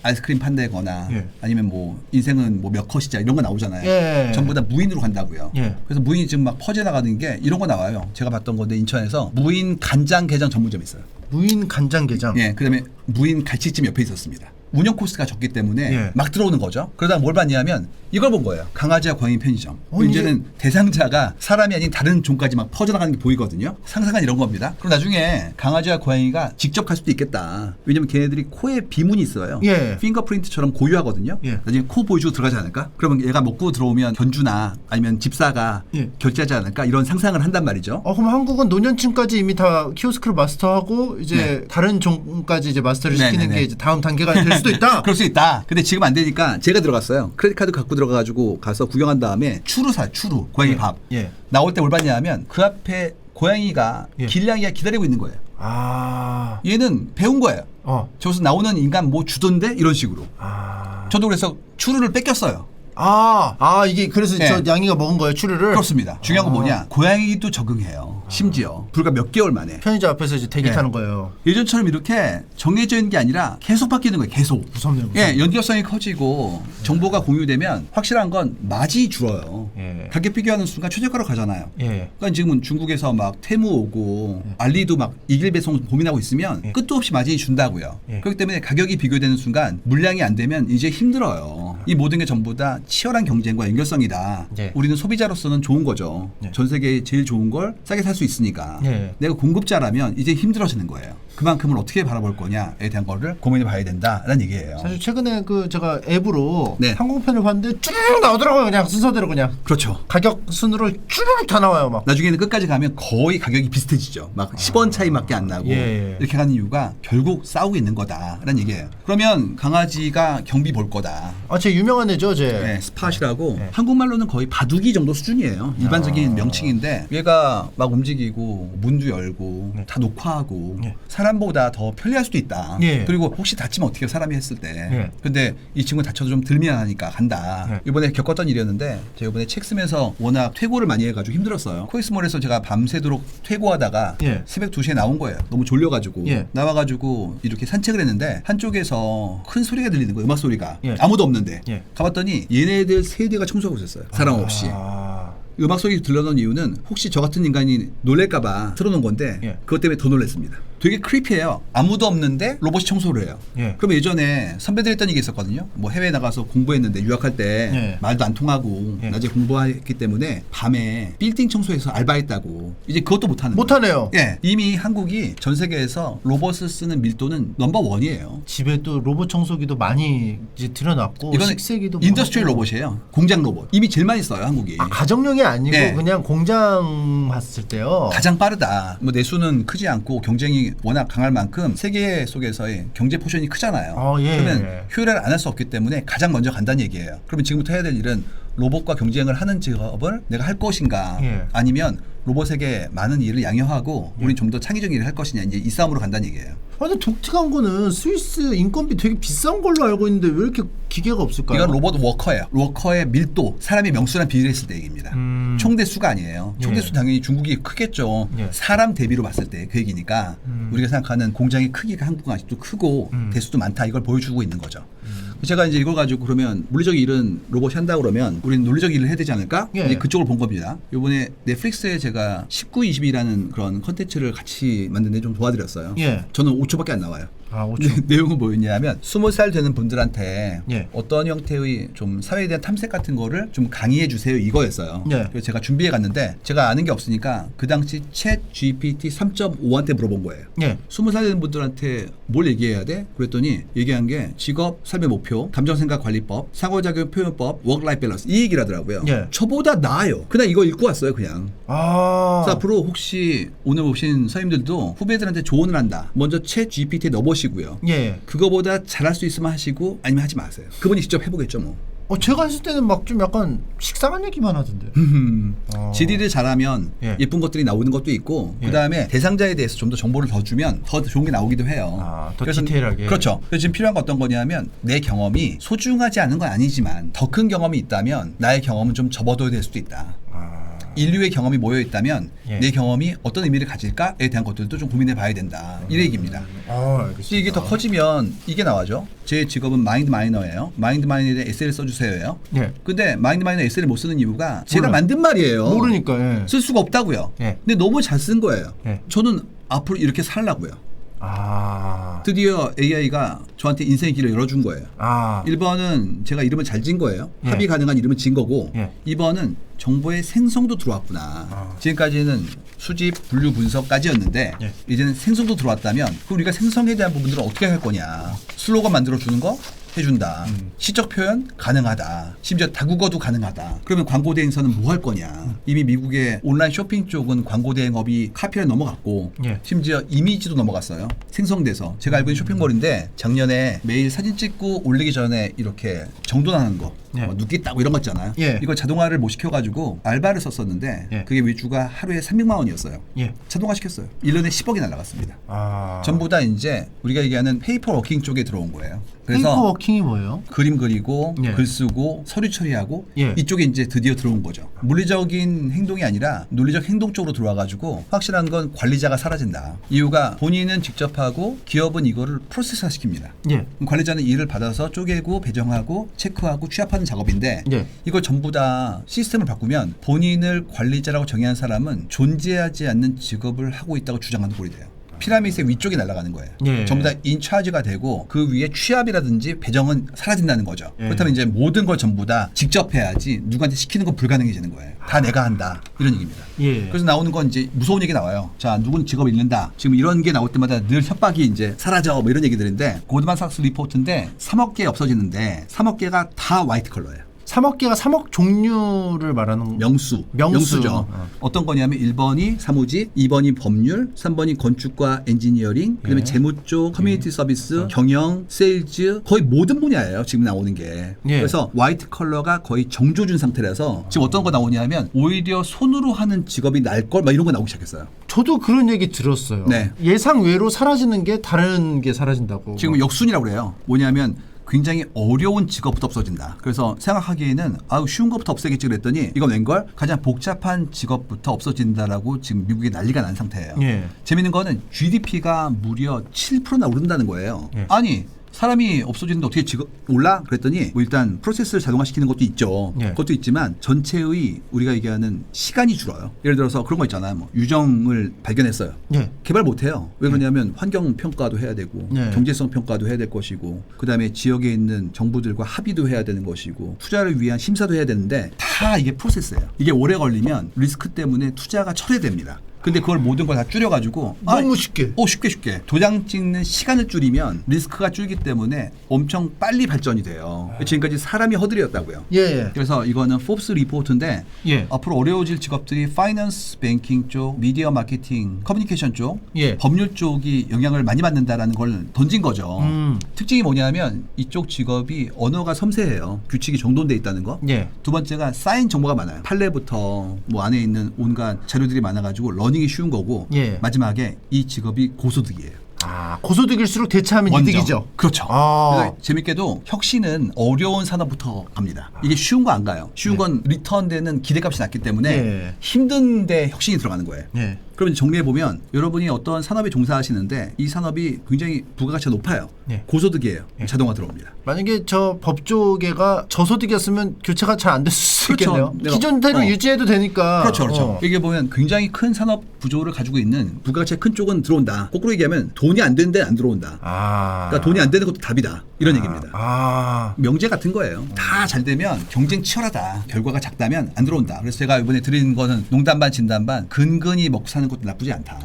아이스크림 판대거나 예. 아니면 뭐 인생은 뭐 몇 컷이자 이런 거 나오잖아요. 예. 전부 다 무인으로 간다고요. 예. 그래서 무인이 지금 막 퍼져나가는 게 이런 거 나와요. 제가 봤던 건데 인천에서 무인 간장게장 전문점이 있어요. 무인 간장게장. 예, 그다음에 무인 갈치찜 옆에 있었습니다. 운영 코스가 적기 때문에 예. 막 들어오는 거죠. 그러다 뭘 봤냐면 이걸 본 거예요. 강아지와 고양이 편의점. 이제는 대상자가 사람이 아닌 다른 종까지 막 퍼져나가는 게 보이거든요. 상상한 이런 겁니다. 그럼 나중에 강아지와 고양이가 직접 갈 수도 있겠다. 왜냐면 걔네들이 코에 비문이 있어요. 예. 핑거프린트처럼 고유하거든요. 예. 나중에 코 보여주고 들어가지 않을까? 그러면 얘가 먹고 들어오면 견주나 아니면 집사가 예. 결제하지 않을까? 이런 상상을 한단 말이죠. 그럼 한국은 노년층까지 이미 다 키오스크를 마스터하고 이제 네. 다른 종까지 이제 마스터를 시키는 네네네. 게 이제 다음 단계가 될 수도 있다. 그럴 수 있다. 근데 지금 안 되니까 제가 들어갔어요. 크레딧 카드 갖고 들어가가지고 가서 구경한 다음에 추루 고양이 예. 밥. 예. 나올 때 뭘 봤냐면 그 앞에 고양이가 예. 길냥이가 기다리고 있는 거예요. 아. 얘는 배운 거예요. 저기서 나오는 인간 뭐 주던데 이런 식으로. 저도 그래서 추루를 뺏겼어요. 이게 그래서 네. 저 양이가 먹은 거예요, 추루를. 그렇습니다. 중요한 건 뭐냐? 고양이도 적응해요. 심지어 불과 몇 개월 만에. 편의점 앞에서 이제 대기 네. 타는 거예요. 예전처럼 이렇게 정해져 있는 게 아니라 계속 바뀌는 거예요. 계속. 무섭네요. 예, 연결성이 커지고 정보가 공유되면 확실한 건 맛이 줄어요. 예. 가격 비교하는 순간 최저가로 가잖아요. 예. 그러니까 지금은 중국에서 막 테무 오고 알리도 막 이길 배송 고민하고 있으면 예. 끝도 없이 마진이 준다고요. 예. 그렇기 때문에 가격이 비교되는 순간 물량이 안 되면 이제 힘들어요. 이 모든 게 전부 다 치열한 경쟁과 연결성이다. 예. 우리는 소비자로서는 좋은 거죠. 예. 전 세계에 제일 좋은 걸 싸게 살 수 있으니까. 예. 내가 공급자라면 이제 힘들어지는 거예요. 그만큼을 어떻게 바라볼 거냐에 대한 거를 고민해 봐야 된다라는 얘기예요. 사실 최근에 그 제가 앱으로 네. 항공편을 봤는데 쭉 나오더라고요. 그냥 순서대로 그냥. 그렇죠. 가격 순으로 쭉 다 나와요, 막. 나중에는 끝까지 가면 거의 가격이 비슷해지죠. 막 10원 차이밖에 안 나고 예. 이렇게 가는 이유가 결국 싸우고 있는 거다라는 얘기예요. 그러면 강아지가 경비 볼 거다. 제 유명한 애죠, 네, 스팟이라고 네. 한국말로는 거의 바둑이 정도 수준이에요. 일반적인 명칭인데 얘가 막 움직이고 문도 열고 다 녹화하고 네. 사람 사람보다 더 편리할 수도 있다. 예. 그리고 혹시 다치면 어떻게 해요, 사람이 했을 때. 예. 근데 이 친구는 다쳐도 좀 덜 미안하니까 간다. 예. 이번에 겪었던 일이었는데 제가 이번에 책 쓰면서 워낙 퇴고를 많이 해가지고 힘들었어요. 코엑스몰에서 제가 밤새도록 퇴고하다가 예. 새벽 2시에 나온 거예요. 너무 졸려가지고 예. 나와가지고 이렇게 산책을 했는데 한쪽에서 큰 소리가 들리는 거예요. 음악 소리가. 예. 아무도 없는데 예. 가봤더니 얘네들 세대가 청소하고 있었어요. 사람 없이. 음악 소리 들려놓은 이유는 혹시 저 같은 인간이 놀랄까봐 틀어놓은 건데 예. 그것 때문에 더 놀랐습니다. 되게 크리피해요. 아무도 없는데 로봇이 청소를 해요. 예. 그럼 예전에 선배들이 했던 얘기 있었거든요. 뭐 해외 나가서 공부했는데 유학할 때 예. 말도 안 통하고 예. 낮에 공부했기 때문에 밤에 빌딩 청소해서 알바했다고. 이제 그것도 못하는 거예요. 못하네요. 예, 이미 한국이 전 세계에서 로봇을 쓰는 밀도는 넘버 원이에요. 집에 또 로봇 청소기도 많이 이제 들여놨고 이거는 식세기도 인더스트리얼 뭐 하고. 로봇이에요. 공장 로봇. 이미 제일 많이 써요, 한국이. 아, 가정용이 아니고 예. 그냥 공장 봤을 때요. 가장 빠르다. 뭐 내수는 크지 않고 경쟁이 워낙 강할 만큼 세계 속에서의 경제 포션이 크잖아요. 예. 그러면 효율을 안 할 수 없기 때문에 가장 먼저 간다는 얘기예요. 그러면 지금부터 해야 될 일은 로봇과 경쟁을 하는 직업을 내가 할 것인가, 예. 아니면 로봇에게 많은 일을 양여하고 우린 좀 더 창의적인 일을 할 것이냐, 이제 이 싸움으로 간다는 얘기예요. 근데 독특한 거는 스위스 인건비 되게 비싼 걸로 알고 있는데 왜 이렇게 기계가 없을까요? 이건 로봇 워커예요. 워커의 밀도, 사람의 명수랑 비례했을 때 얘기입니다. 총대 수가 아니에요. 총대 수 당연히 중국이 크겠죠. 예. 사람 대비로 봤을 때 그 얘기니까 우리가 생각하는 공장의 크기가 한국은 아직도 크고 대수도 많다, 이걸 보여주고 있는 거죠. 제가 이제 이걸 가지고 그러면 물리적 일은 로봇이 한다 그러면 우리는 논리적 일을 해야 되지 않을까? 예. 이제 그쪽을 본 겁니다. 이번에 넷플릭스에 제가 19-20이라는 그런 컨텐츠를 같이 만드는데 좀 도와드렸어요. 예. 저는 5초밖에 안 나와요. 아, 근데 5초. 내용은 뭐였냐면 20살 되는 분들한테 예. 어떤 형태의 좀 사회에 대한 탐색 같은 거를 좀 강의해 주세요, 이거였어요. 예. 그래서 제가 준비해 갔는데 제가 아는 게 없으니까 그 당시 챗 GPT 3.5한테 물어본 거예요. 예. 20살 되는 분들한테 뭘 얘기해야 돼? 그랬더니 얘기한 게 직업, 삶의 목표, 감정생각 관리법, 상호작용 표현법, 워크라이프 밸런스, 이 얘기를 하더라고요. 예. 저보다 나아요. 그냥 이거 읽고 왔어요, 그냥. 아. 그래서 앞으로 혹시 오늘 오신 선생님들도 후배들한테 조언을 한다. 먼저 챗 GPT에 넣어보시고요. 예. 그거보다 잘할 수 있으면 하시고 아니면 하지 마세요. 그분이 직접 해보겠죠, 뭐. 제가 했을 때는 막 좀 약간 식상한 얘기만 하던데. 질의를 잘하면 예. 예쁜 것들이 나오는 것도 있고 예. 그다음에 대상자에 대해서 좀 더 정보를 더 주면 더 좋은 게 나오기도 해요. 아, 더 그래서 디테일하게. 그렇죠. 그래서 지금 필요한 건 어떤 거냐면 내 경험이 소중하지 않은 건 아니지만 더 큰 경험이 있다면 나의 경험은 좀 접어둬야 될 수도 있다. 인류의 경험이 모여 있다면 예. 내 경험이 어떤 의미를 가질까에 대한 것들도 좀 고민해 봐야 된다. 이 얘기입니다. 알겠습니다. 이게 더 커지면 이게 나와죠. 제 직업은 마인드 마이너예요. 마인드 마이너에 대해 에세이를 써주세요예요. 예. 근데 마인드 마이너 에세이를 못 쓰는 이유가 제가 몰라요. 만든 말이에요. 모르니까. 예. 쓸 수가 없다고요. 예. 근데 너무 잘 쓴 거예요. 예. 저는 앞으로 이렇게 살라고요. 아. 드디어 AI가 저한테 인생의 길을 열어준 거예요. 아. 1번은 제가 이름을 잘 진 거예요. 예. 합의 가능한 이름을 진 거고 예. 2번은 정보의 생성도 들어왔구나. 지금까지는 수집, 분류, 분석까지였는데 예. 이제는 생성도 들어왔다면 그럼 우리가 생성에 대한 부분들은 어떻게 할 거냐. 슬로건 만들어주는 거 해준다. 시적 표현 가능하다. 심지어 다국어도 가능하다. 그러면 광고 대행사는 뭐 할 거냐. 이미 미국의 온라인 쇼핑 쪽은 광고 대행업이 카피를 넘어갔고 예. 심지어 이미지도 넘어갔어요. 생성돼서. 제가 알고 있는 쇼핑몰인데 작년에 매일 사진 찍고 올리기 전에 이렇게 정돈하는 거. 예. 뭐 눕기 따고 이런 거 있잖아요. 예. 이걸 자동화를 못 시켜가지고 알바를 썼었는데 예. 그게 외주가 하루에 300만 원이었어요. 예. 자동화 시켰어요. 1년에 10억이 날라갔습니다. 아. 전부 다 이제 우리가 얘기하는 페이퍼 워킹 쪽에 들어온 거예요. 그래서 페이퍼 워킹이 뭐예요? 그림 그리고 예. 글 쓰고 서류 처리하고 예. 이쪽에 이제 드디어 들어온 거죠. 물리적인 행동이 아니라 논리적 행동 쪽으로 들어와가지고 확실한 건 관리자가 사라진다. 이유가 본인은 직접 하고 기업은 이거를 프로세스화 시킵니다. 예. 관리자는 일을 받아서 쪼개고 배정하고 체크하고 취합하는 작업인데 예. 이걸 전부 다 시스템을 바꾸면 본인을 관리자라고 정의한 사람은 존재하지 않는 직업을 하고 있다고 주장하는 꼴이 돼요. 피라미드의 위쪽에 날아가는 거예요. 예. 전부 다 인차지가 되고 그 위에 취합이라든지 배정은 사라진다는 거죠. 예. 그렇다면 이제 모든 걸 전부 다 직접 해야지 누구한테 시키는 건 불가능해지는 거예요. 다 내가 한다. 이런 얘기입니다. 예. 그래서 나오는 건 이제 무서운 얘기 나와요. 자, 누구는 직업을 잃는다. 지금 이런 게 나올 때마다 늘 협박이 이제 사라져 뭐 이런 얘기들인데 고드만삭스 리포트인데 3억 개 없어지는데 3억 개가 다 화이트 컬러예요. 3억 개가 3억 종류를 말하는 명수죠. 어떤 거냐면 1번이 사무직, 2번이 법률, 3번이 건축과 엔지니어링, 그다음에 예. 재무 쪽, 커뮤니티 서비스, 경영, 세일즈 거의 모든 분야예요. 지금 나오는 게. 예. 그래서 화이트 컬러가 거의 정조준 상태라서 지금 어떤 거 나오냐면 오히려 손으로 하는 직업이 날 걸 막 이런 거 나오기 시작했어요. 저도 그런 얘기 들었어요. 네. 예상 외로 사라지는 게 다른 게 사라진다고. 지금 역순이라고 그래요. 뭐냐면 굉장히 어려운 직업부터 없어진다. 그래서 생각하기에는 쉬운 것부터 없애겠지 그랬더니 이건 웬걸? 가장 복잡한 직업부터 없어진다라고 지금 미국이 난리가 난 상태예요. 예. 재밌는 거는 GDP가 무려 7%나 오른다는 거예요. 예. 아니 사람이 없어지는데 어떻게 직업 올라? 그랬더니 뭐 일단 프로세스를 자동화시키는 것도 있죠. 예. 그것도 있지만 전체의 우리가 얘기하는 시간이 줄어요. 예를 들어서 그런 거 있잖아요. 뭐 유정을 발견했어요. 예. 개발 못해요. 왜 그러냐면 환경 평가도 해야 되고 네. 경제성 평가도 해야 될 것이고 그다음에 지역에 있는 정부들과 합의도 해야 되는 것이고 투자를 위한 심사도 해야 되는데 다 이게 프로세스예요. 이게 오래 걸리면 리스크 때문에 투자가 철회됩니다. 근데 그걸 모든 걸 다 줄여가지고 너무 쉽게. 쉽게 도장 찍는 시간을 줄이면 리스크가 줄기 때문에 엄청 빨리 발전이 돼요. 지금까지 사람이 허들이었다고요. 예. 그래서 이거는 포브스 리포트인데 예. 앞으로 어려워질 직업들이 파이낸스, 뱅킹 쪽, 미디어 마케팅, 커뮤니케이션 쪽, 예. 법률 쪽이 영향을 많이 받는다라는 걸 던진 거죠. 특징이 뭐냐면 이쪽 직업이 언어가 섬세해요. 규칙이 정돈돼 있다는 거. 예. 두 번째가 쌓인 정보가 많아요. 판례부터 뭐 안에 있는 온갖 자료들이 많아가지고 러닝이 쉬운 거고 예. 마지막에 이 직업이 고소득이에요. 고소득일수록 대체하면 먼저. 이득이죠. 그렇죠. 아. 그래서 재밌게도 혁신은 어려운 산업부터 갑니다. 이게 쉬운 거 안 가요. 쉬운 건 리턴되는 기대값이 낮기 때문에 예. 힘든데 혁신이 들어가는 거예요. 예. 그럼 정리해 보면 여러분이 어떤 산업에 종사하시는데 이 산업이 굉장히 부가가치가 높아요. 예. 고소득이에요. 예. 자동화 들어옵니다. 만약에 저 법조계가 저소득이었으면 교체가 잘 안 됐을 수 그렇죠. 있겠네요. 내가- 기존대로 유지해도 되니까. 그렇죠. 이게 보면 굉장히 큰 산업 구조를 가지고 있는 부가가치가 큰 쪽은 들어온다. 거꾸로 얘기하면 돈이 안 되는데 안 들어온다. 그러니까 돈이 안 되는 것도 답이다. 이런 얘기입니다. 명제 같은 거예요. 다 잘 되면 경쟁 치열하다. 결과가 작다면 안 들어온다. 그래서 제가 이번에 드린 거는 농담 반 진담 반 근근히 먹고 사는 것도 나쁘지 않다.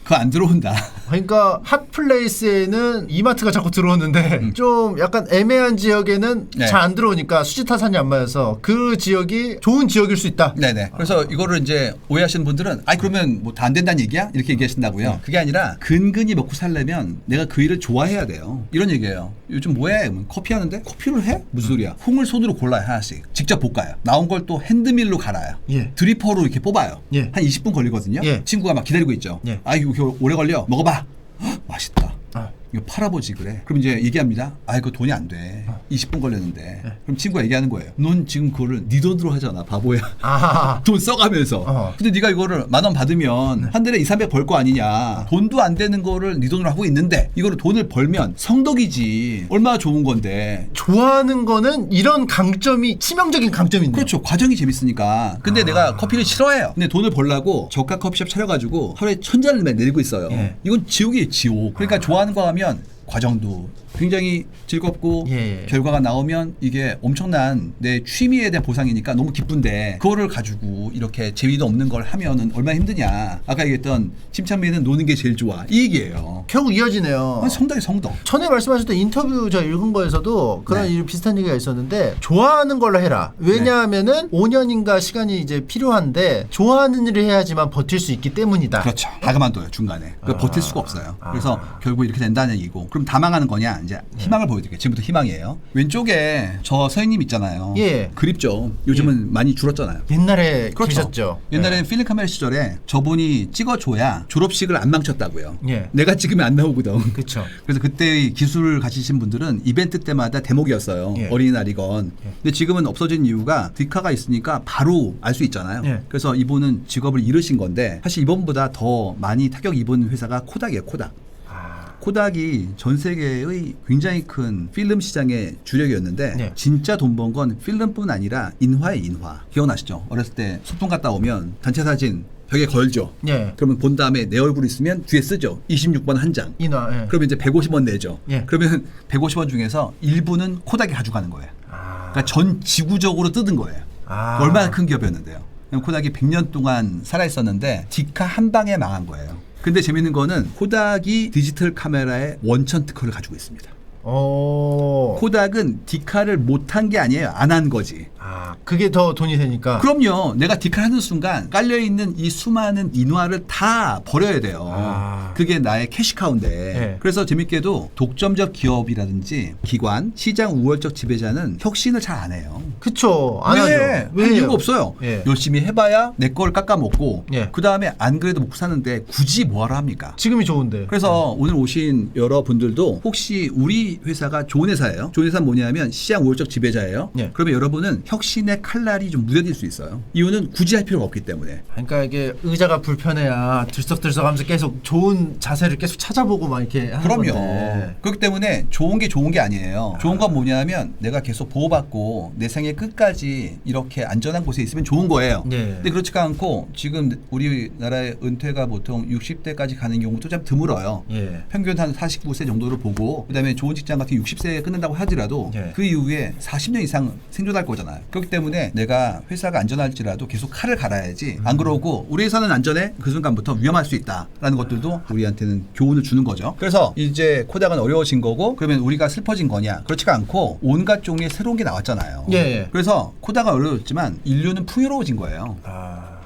그거 안 들어온다. 그러니까 핫플레이스에는 이마트가 자꾸 들어오는데 좀 약간 애매한 지역에는 네. 잘 안 들어오니까 수지 타산이 안 맞아서 그 지역이 좋은 지역일 수 있다. 네네. 그래서 이거를 이제 오해하시는 분들은 그러면 뭐 다 안 된다는 얘기야? 이렇게 얘기하신다고요. 그게 아니라 근근히 먹고 살려면 내가 그 일을 좋아해야 돼요. 이런 얘기예요. 요즘 뭐해? 커피 하는데? 커피를 해? 무슨 소리야? 콩을 손으로 골라요 하나씩. 직접 볶아요. 나온 걸 또 핸드밀로 갈아요. 예. 드리퍼로 이렇게 뽑아요. 예. 한 20분 걸리거든요. 예. 친구가 막 기다리고 있죠. 예. 이거 오래 걸려. 먹어봐. 헉, 맛있다. 아. 이거 팔아보지 그래. 그럼 이제 얘기합니다. 그거 돈이 안 돼. 20분 걸렸는데. 그럼 친구가 얘기하는 거예요. 넌 지금 그거를 네 돈으로 하잖아. 바보야. 돈 써가면서. 근데 네가 이거를 10,000원 받으면 한 달에 200-300 벌 거 아니냐. 돈도 안 되는 거를 네 돈으로 하고 있는데 이거를 돈을 벌면 성덕이지. 얼마나 좋은 건데. 좋아하는 거는 이런 강점이 치명적인 강점인데. 그렇죠. 과정이 재밌으니까. 근데 내가 커피를 싫어해요. 근데 돈을 벌려고 저가 커피숍 차려가지고 하루에 1,000잔을 내리고 있어요. 예. 이건 지옥이에요, 지옥. 그러니까 좋아하는 거 하면 과정도 굉장히 즐겁고 예. 결과가 나오면 이게 엄청난 내 취미에 대한 보상이니까 너무 기쁜데 그거를 가지고 이렇게 재미도 없는 걸 하면은 얼마나 힘드냐. 아까 얘기했던 침착맨은 노는 게 제일 좋아. 이 얘기예요. 결국 이어지네요. 성덕이 성덕. 전에 말씀하셨던 인터뷰 저 읽은 거에서도 그런 네. 비슷한 얘기가 있었는데 좋아하는 걸로 해라. 왜냐하면은 5년인가 시간이 이제 필요한데 좋아하는 일을 해야지만 버틸 수 있기 때문이다. 그렇죠. 다 그만둬요 중간에. 버틸 수가 없어요. 그래서 결국 이렇게 된다는 얘기고. 그럼 다 망하는 거냐? 이제 희망을 보여드릴게요. 지금부터 희망이에요. 왼쪽에 저 서인님 있잖아요. 예. 그립죠. 요즘은 많이 줄었잖아요. 옛날에 그렇죠. 계셨죠. 옛날에는 필름 카메라 시절에 저분이 찍어줘야 졸업식을 안 망쳤다고요. 예. 내가 찍으면 안 나오거든. 그렇죠. 그래서 그때의 기술을 가지신 분들은 이벤트 때마다 대목이었어요. 예. 어린이날이건. 근데 지금은 없어진 이유가 디카가 있으니까 바로 알 수 있잖아요. 예. 그래서 이분은 직업을 잃으신 건데 사실 이번보다 더 많이 타격 입은 회사가 코닥이에요. 코닥. 코닥이 전 세계의 굉장히 큰 필름 시장의 주력이었는데 네. 진짜 돈 번 건 필름뿐 아니라 인화의 인화. 기억나시죠? 어렸을 때 소풍 갔다 오면 단체 사진 벽에 걸죠. 예. 그러면 본 다음에 내 얼굴 있으면 뒤에 쓰죠. 26번 한 장. 인화. 예. 그러면 이제 150원 내죠. 예. 그러면 150원 중에서 일부는 코닥이 가져가는 거예요. 그러니까 전 지구적으로 뜯은 거예요. 얼마나 큰 기업이었는데요. 코닥이 100년 동안 살아있었는데 디카 한 방에 망한 거예요. 근데 재밌는 거는 코닥이 디지털 카메라의 원천 특허를 가지고 있습니다. 코닥은 디카를 못한 게 아니에요. 안 한 거지. 아, 그게 더 돈이 되니까. 그럼요. 내가 디카를 하는 순간 깔려있는 이 수많은 인화를 다 버려야 돼요. 그게 나의 캐시카우인데. 네. 그래서 재밌게도 독점적 기업이라든지 기관, 시장 우월적 지배자는 혁신을 잘 안 해요. 그쵸. 안 왜? 하죠. 할 왜요? 이유가 없어요. 예. 열심히 해봐야 내 걸 깎아먹고 예. 그 다음에 안 그래도 먹고 사는데 굳이 뭐하러 합니까? 지금이 좋은데. 그래서 오늘 오신 여러분들도 혹시 우리 회사가 좋은 회사예요. 좋은 회사는 뭐냐면 시장 우월적 지배자예요. 예. 그러면 여러분은 혁신의 칼날이 좀 무뎌질 수 있어요. 이유는 굳이 할 필요가 없기 때문에. 그러니까 이게 의자가 불편해야 들썩들썩하면서 계속 좋은 자세를 계속 찾아보고 막 이렇게 하는 그럼요. 건데. 그렇기 때문에 좋은 게 좋은 게 아니에요. 좋은 건 뭐냐면 내가 계속 보호받고 내 생애 끝까지 이렇게 안전한 곳에 있으면 좋은 거예요. 예. 근데 그렇지가 않고 지금 우리나라의 은퇴가 보통 60대까지 가는 경우도 좀 드물어요. 예. 평균 한 49세 정도를 보고 그다음에 좋은 직장 같은 60세에 끝낸다고 하더라도 예. 그 이후에 40년 이상 생존할 거잖아요. 그렇기 때문에 내가 회사가 안전할지라도 계속 칼을 갈아야지. 안 그러고 우리 회사는 안전해 그 순간부터 위험할 수 있다라는 것들도 우리한테는 교훈을 주는 거죠. 그래서 이제 코닥은 어려워진 거고 그러면 우리가 슬퍼진 거냐? 그렇지가 않고 온갖 종류의 새로운 게 나왔잖아요. 예. 그래서 코닥은 어려웠지만 인류는 풍요로워진 거예요.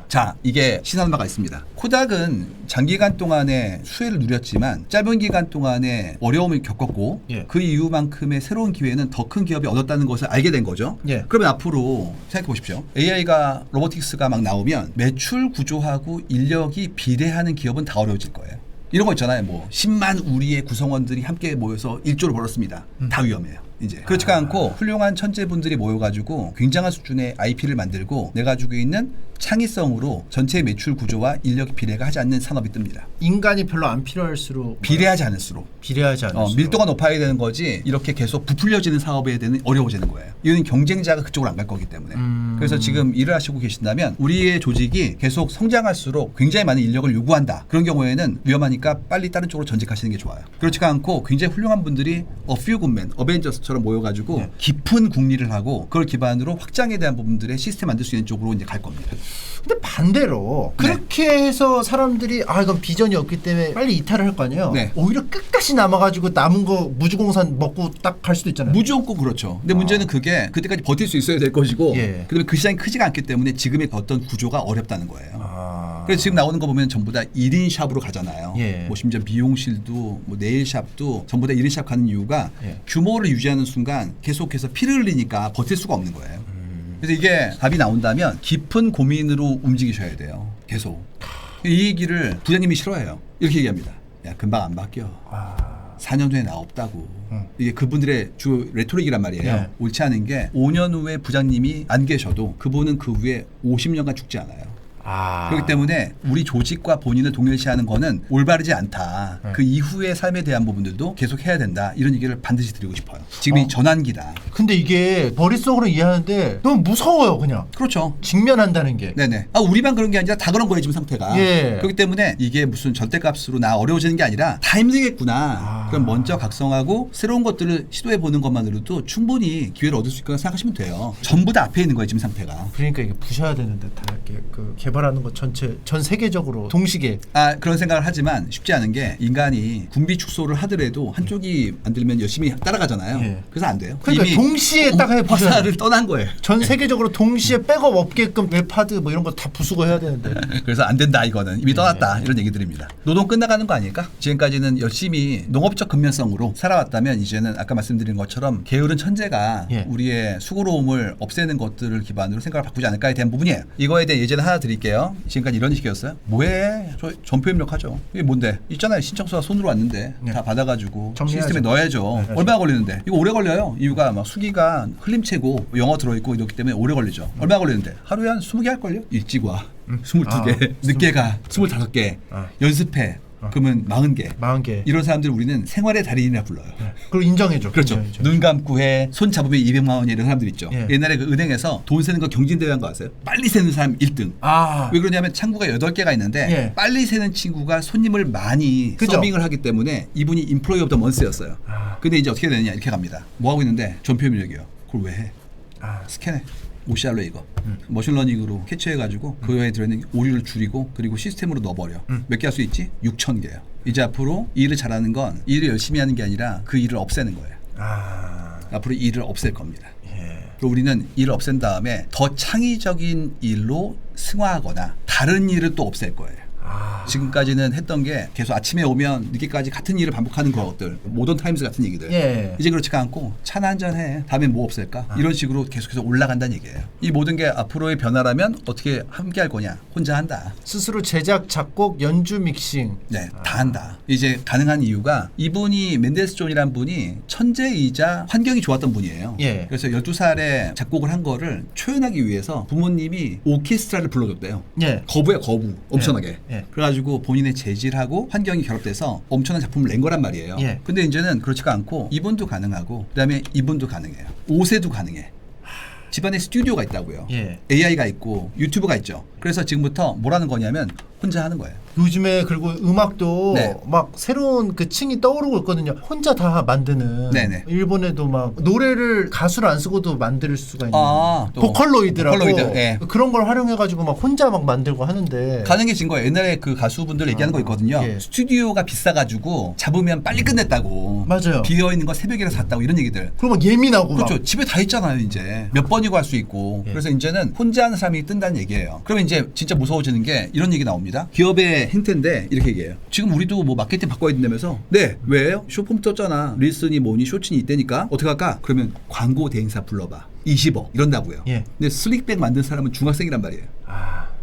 자, 이게 시사마가 있습니다. 코닥은 장기간 동안의 수혜를 누렸지만 짧은 기간 동안의 어려움을 겪었고 예. 그 이후만큼의 새로운 기회는 더 큰 기업이 얻었다는 것을 알게 된 거죠. 예. 그러면 앞으로 생각해 보십시오. AI가 로보틱스가 막 나오면 매출 구조하고 인력이 비례하는 기업은 다 어려워질 거예요. 이런 거 있잖아요. 뭐 10만 우리의 구성원들이 함께 모여서 1조를 벌었습니다. 다 위험해요. 이제 그렇지가 않고 훌륭한 천재분들이 모여가지고 굉장한 수준의 IP를 만들고 내가 가지고 있는 창의성으로 전체 매출 구조와 인력 비례가 하지 않는 산업이 뜹니다. 인간이 별로 안 필요할수록 비례하지 않을수록 비례하지 않을수록 밀도가 높아야 되는 거지 이렇게 계속 부풀려지는 사업에 대한 어려워지는 거예요. 이건 경쟁자가 그쪽으로 안 갈 거기 때문에. 그래서 지금 일을 하시고 계신다면 우리의 조직이 계속 성장할수록 굉장히 많은 인력을 요구한다. 그런 경우에는 위험하니까 빨리 다른 쪽으로 전직하시는 게 좋아요. 그렇지가 않고 굉장히 훌륭한 분들이 A Few Good Men, 어벤져스처럼 모여가지고 네. 깊은 국리를 하고 그걸 기반으로 확장에 대한 부분들의 시스템 만들 수 있는 쪽으로 이제 갈 겁니다. 근데 반대로 네. 그렇게 해서 사람들이 이건 비전이 없기 때문에 빨리 이탈을 할 거 아니에요. 네. 오히려 끝까지 남아가지고 남은 거 무주공산 먹고 딱 갈 수도 있잖아요. 무지 없고 그렇죠. 근데 문제는 그게 그때까지 버틸 수 있어야 될 것이고 예. 그다음에 그 시장이 크지가 않기 때문에 지금의 어떤 구조가 어렵다는 거예요. 그래서 지금 나오는 거 보면 전부 다 1인 샵으로 가잖아요. 예. 뭐 심지어 미용실도 뭐 네일샵도 전부 다 1인 샵 가는 이유가 예. 규모를 유지하는 순간 계속해서 피를 흘리니까 버틸 수가 없는 거예요. 그래서 이게 답이 나온다면 깊은 고민으로 움직이셔야 돼요. 계속. 이 얘기를 부장님이 싫어해요. 이렇게 얘기합니다. 야, 금방 안 바뀌어. 4년 후에 나 없다고. 이게 그분들의 주 레토릭이란 말이에요. 예. 옳지 않은 게 5년 후에 부장님이 안 계셔도 그분은 그 후에 50년간 죽지 않아요. 그렇기 때문에 우리 조직과 본인을 동일시하는 거는 올바르지 않다. 그 이후의 삶에 대한 부분들도 계속 해야 된다. 이런 얘기를 반드시 드리고 싶어요. 지금이 전환기다. 근데 이게 머릿속으로 이해하는데 너무 무서워요, 그냥. 그렇죠. 직면한다는 게. 네네. 우리만 그런 게 아니라 다 그런 거예요, 지금 상태가. 예. 그렇기 때문에 이게 무슨 절대값으로 나 어려워지는 게 아니라 다 힘들겠구나. 그럼 먼저 각성하고 새로운 것들을 시도해 보는 것만으로도 충분히 기회를 얻을 수 있다고 생각하시면 돼요. 전부 다 앞에 있는 거예요, 지금 상태가. 그러니까 이게 부셔야 되는데 다 이렇게 그 개발하는 것 전체 전 세계적으로 동시에. 그런 생각을 하지만 쉽지 않은 게 인간이 군비 축소를 하더라도 한쪽이 만들면 열심히 따라가잖아요. 예. 그래서 안 돼요. 그러니까 이미 동시에 딱 해보셔야 화살을 떠난 거예요. 전 세계적으로 동시에 백업 없게끔 웹하드 뭐 이런 거 다 부수고 해야 되는데. 그래서 안 된다 이거는 이미 떠났다 이런 얘기들입니다. 노동 끝나가는 거 아닐까? 지금까지는 열심히 농업적 근면성으로 살아왔다면 이제는 아까 말씀드린 것처럼 게으른 천재가 예. 우리의 수고로움을 없애는 것들을 기반으로 생각을 바꾸지 않을까에 대한 부분이에요. 이거에 대해 예제는 하나 드릴게요. 지금까지 이런 식이었어요. 뭐해? 저 전표 입력하죠. 이게 뭔데? 있잖아요. 신청서가 손으로 왔는데 네. 다 받아가지고 정리하죠. 시스템에 넣어야죠. 네, 얼마 걸리는데? 이거 오래 걸려요. 이유가 막 수기가 흘림체고 영어 들어있고 이렇기 때문에 오래 걸리죠. 얼마 걸리는데? 하루에 한 20개 할걸요? 일찍 와. 22개. 늦게 가. 25개. 연습해. 그러면 40개. 40개. 이런 사람들 우리는 생활의 달인이라 불러요. 그걸 인정해줘. 그렇죠. 인정해줘. 눈 감고 해. 손 잡으면 200만 원이 이런 사람들 있죠. 예. 옛날에 그 은행에서 돈 세는 거 경진대회 한 거 아세요? 빨리 세는 사람 1등. 왜 그러냐면 창구가 8개가 있는데 예. 빨리 세는 친구가 손님을 많이 그죠? 서빙을 하기 때문에 이분이 인플로이 오브 더 먼스였어요. 근데 이제 어떻게 되느냐 이렇게 갑니다. 뭐 하고 있는데 전표 입력이요. 그걸 왜 해? 스캔해. OCR로 이거 머신러닝으로 캐치해가지고 그 외에 들어있는 오류를 줄이고 그리고 시스템으로 넣어버려. 몇 개 할 수 있지? 6,000개요. 이제 앞으로 이 일을 잘하는 건 이 일을 열심히 하는 게 아니라 그 일을 없애는 거예요. 앞으로 일을 없앨 겁니다. 예. 그리고 우리는 일을 없앤 다음에 더 창의적인 일로 승화하거나 다른 일을 또 없앨 거예요. 지금까지는 했던 게 계속 아침에 오면 늦게까지 같은 일을 반복하는 것들, 모던 타임스 같은 얘기들. 예. 이제 그렇지가 않고 차나 한잔 해. 다음에 뭐 없앨까? 이런 식으로 계속해서 올라간다는 얘기예요. 이 모든 게 앞으로의 변화라면 어떻게 함께 할 거냐? 혼자 한다. 스스로 제작, 작곡, 연주, 믹싱. 네, 다 한다. 이제 가능한 이유가 이분이 맨델스 존이란 분이 천재이자 환경이 좋았던 분이에요. 예. 그래서 12살에 작곡을 한 거를 초연하기 위해서 부모님이 오케스트라를 불러줬대요. 예. 거부야, 거부. 엄청나게. 예. 그래가지고 본인의 재질하고 환경이 결합돼서 엄청난 작품을 낸 거란 말이에요. 예. 근데 이제는 그렇지가 않고 이분도 가능하고 그다음에 이분도 가능해요. 5세도 가능해. 집안에 스튜디오가 있다고요. 예. AI가 있고 유튜브가 있죠. 그래서 지금부터 뭐라는 거냐면 혼자 하는 거예요. 요즘에 그리고 음악도 네. 막 새로운 그 층이 떠오르고 있거든요. 혼자 다 만드는. 네네. 일본에도 막 노래를 가수를 안 쓰고도 만들 수가 있는 또 보컬로이드라고 보컬로이드, 예. 그런 걸 활용해가지고 막 혼자 막 만들고 하는데. 가능해진 거예요. 옛날에 그 가수분들 얘기하는 거 있거든요. 예. 스튜디오가 비싸가지고 잡으면 빨리 끝냈다고. 맞아요. 비어있는 거 새벽이라 샀다고 이런 얘기들. 그리고 막 예민하고 그렇죠. 막. 집에 다 있잖아요, 이제. 몇 번이고 할 수 있고. 예. 그래서 이제는 혼자 하는 사람이 뜬다는 얘기예요. 그러면 이제 진짜 무서워지는 게 이런 얘기 나옵니다. 기업의 행태인데 이렇게 얘기해요. 지금 우리도 뭐 마케팅 바꿔야 된다면서. 네, 왜요? 쇼폼 떴잖아. 릴슨이 뭐니 쇼츠니 있다니까. 어떻게 할까? 그러면 광고 대행사 불러봐. 20억 이런다고요. 예. 근데 슬릭백 만든 사람은 중학생이란 말이에요.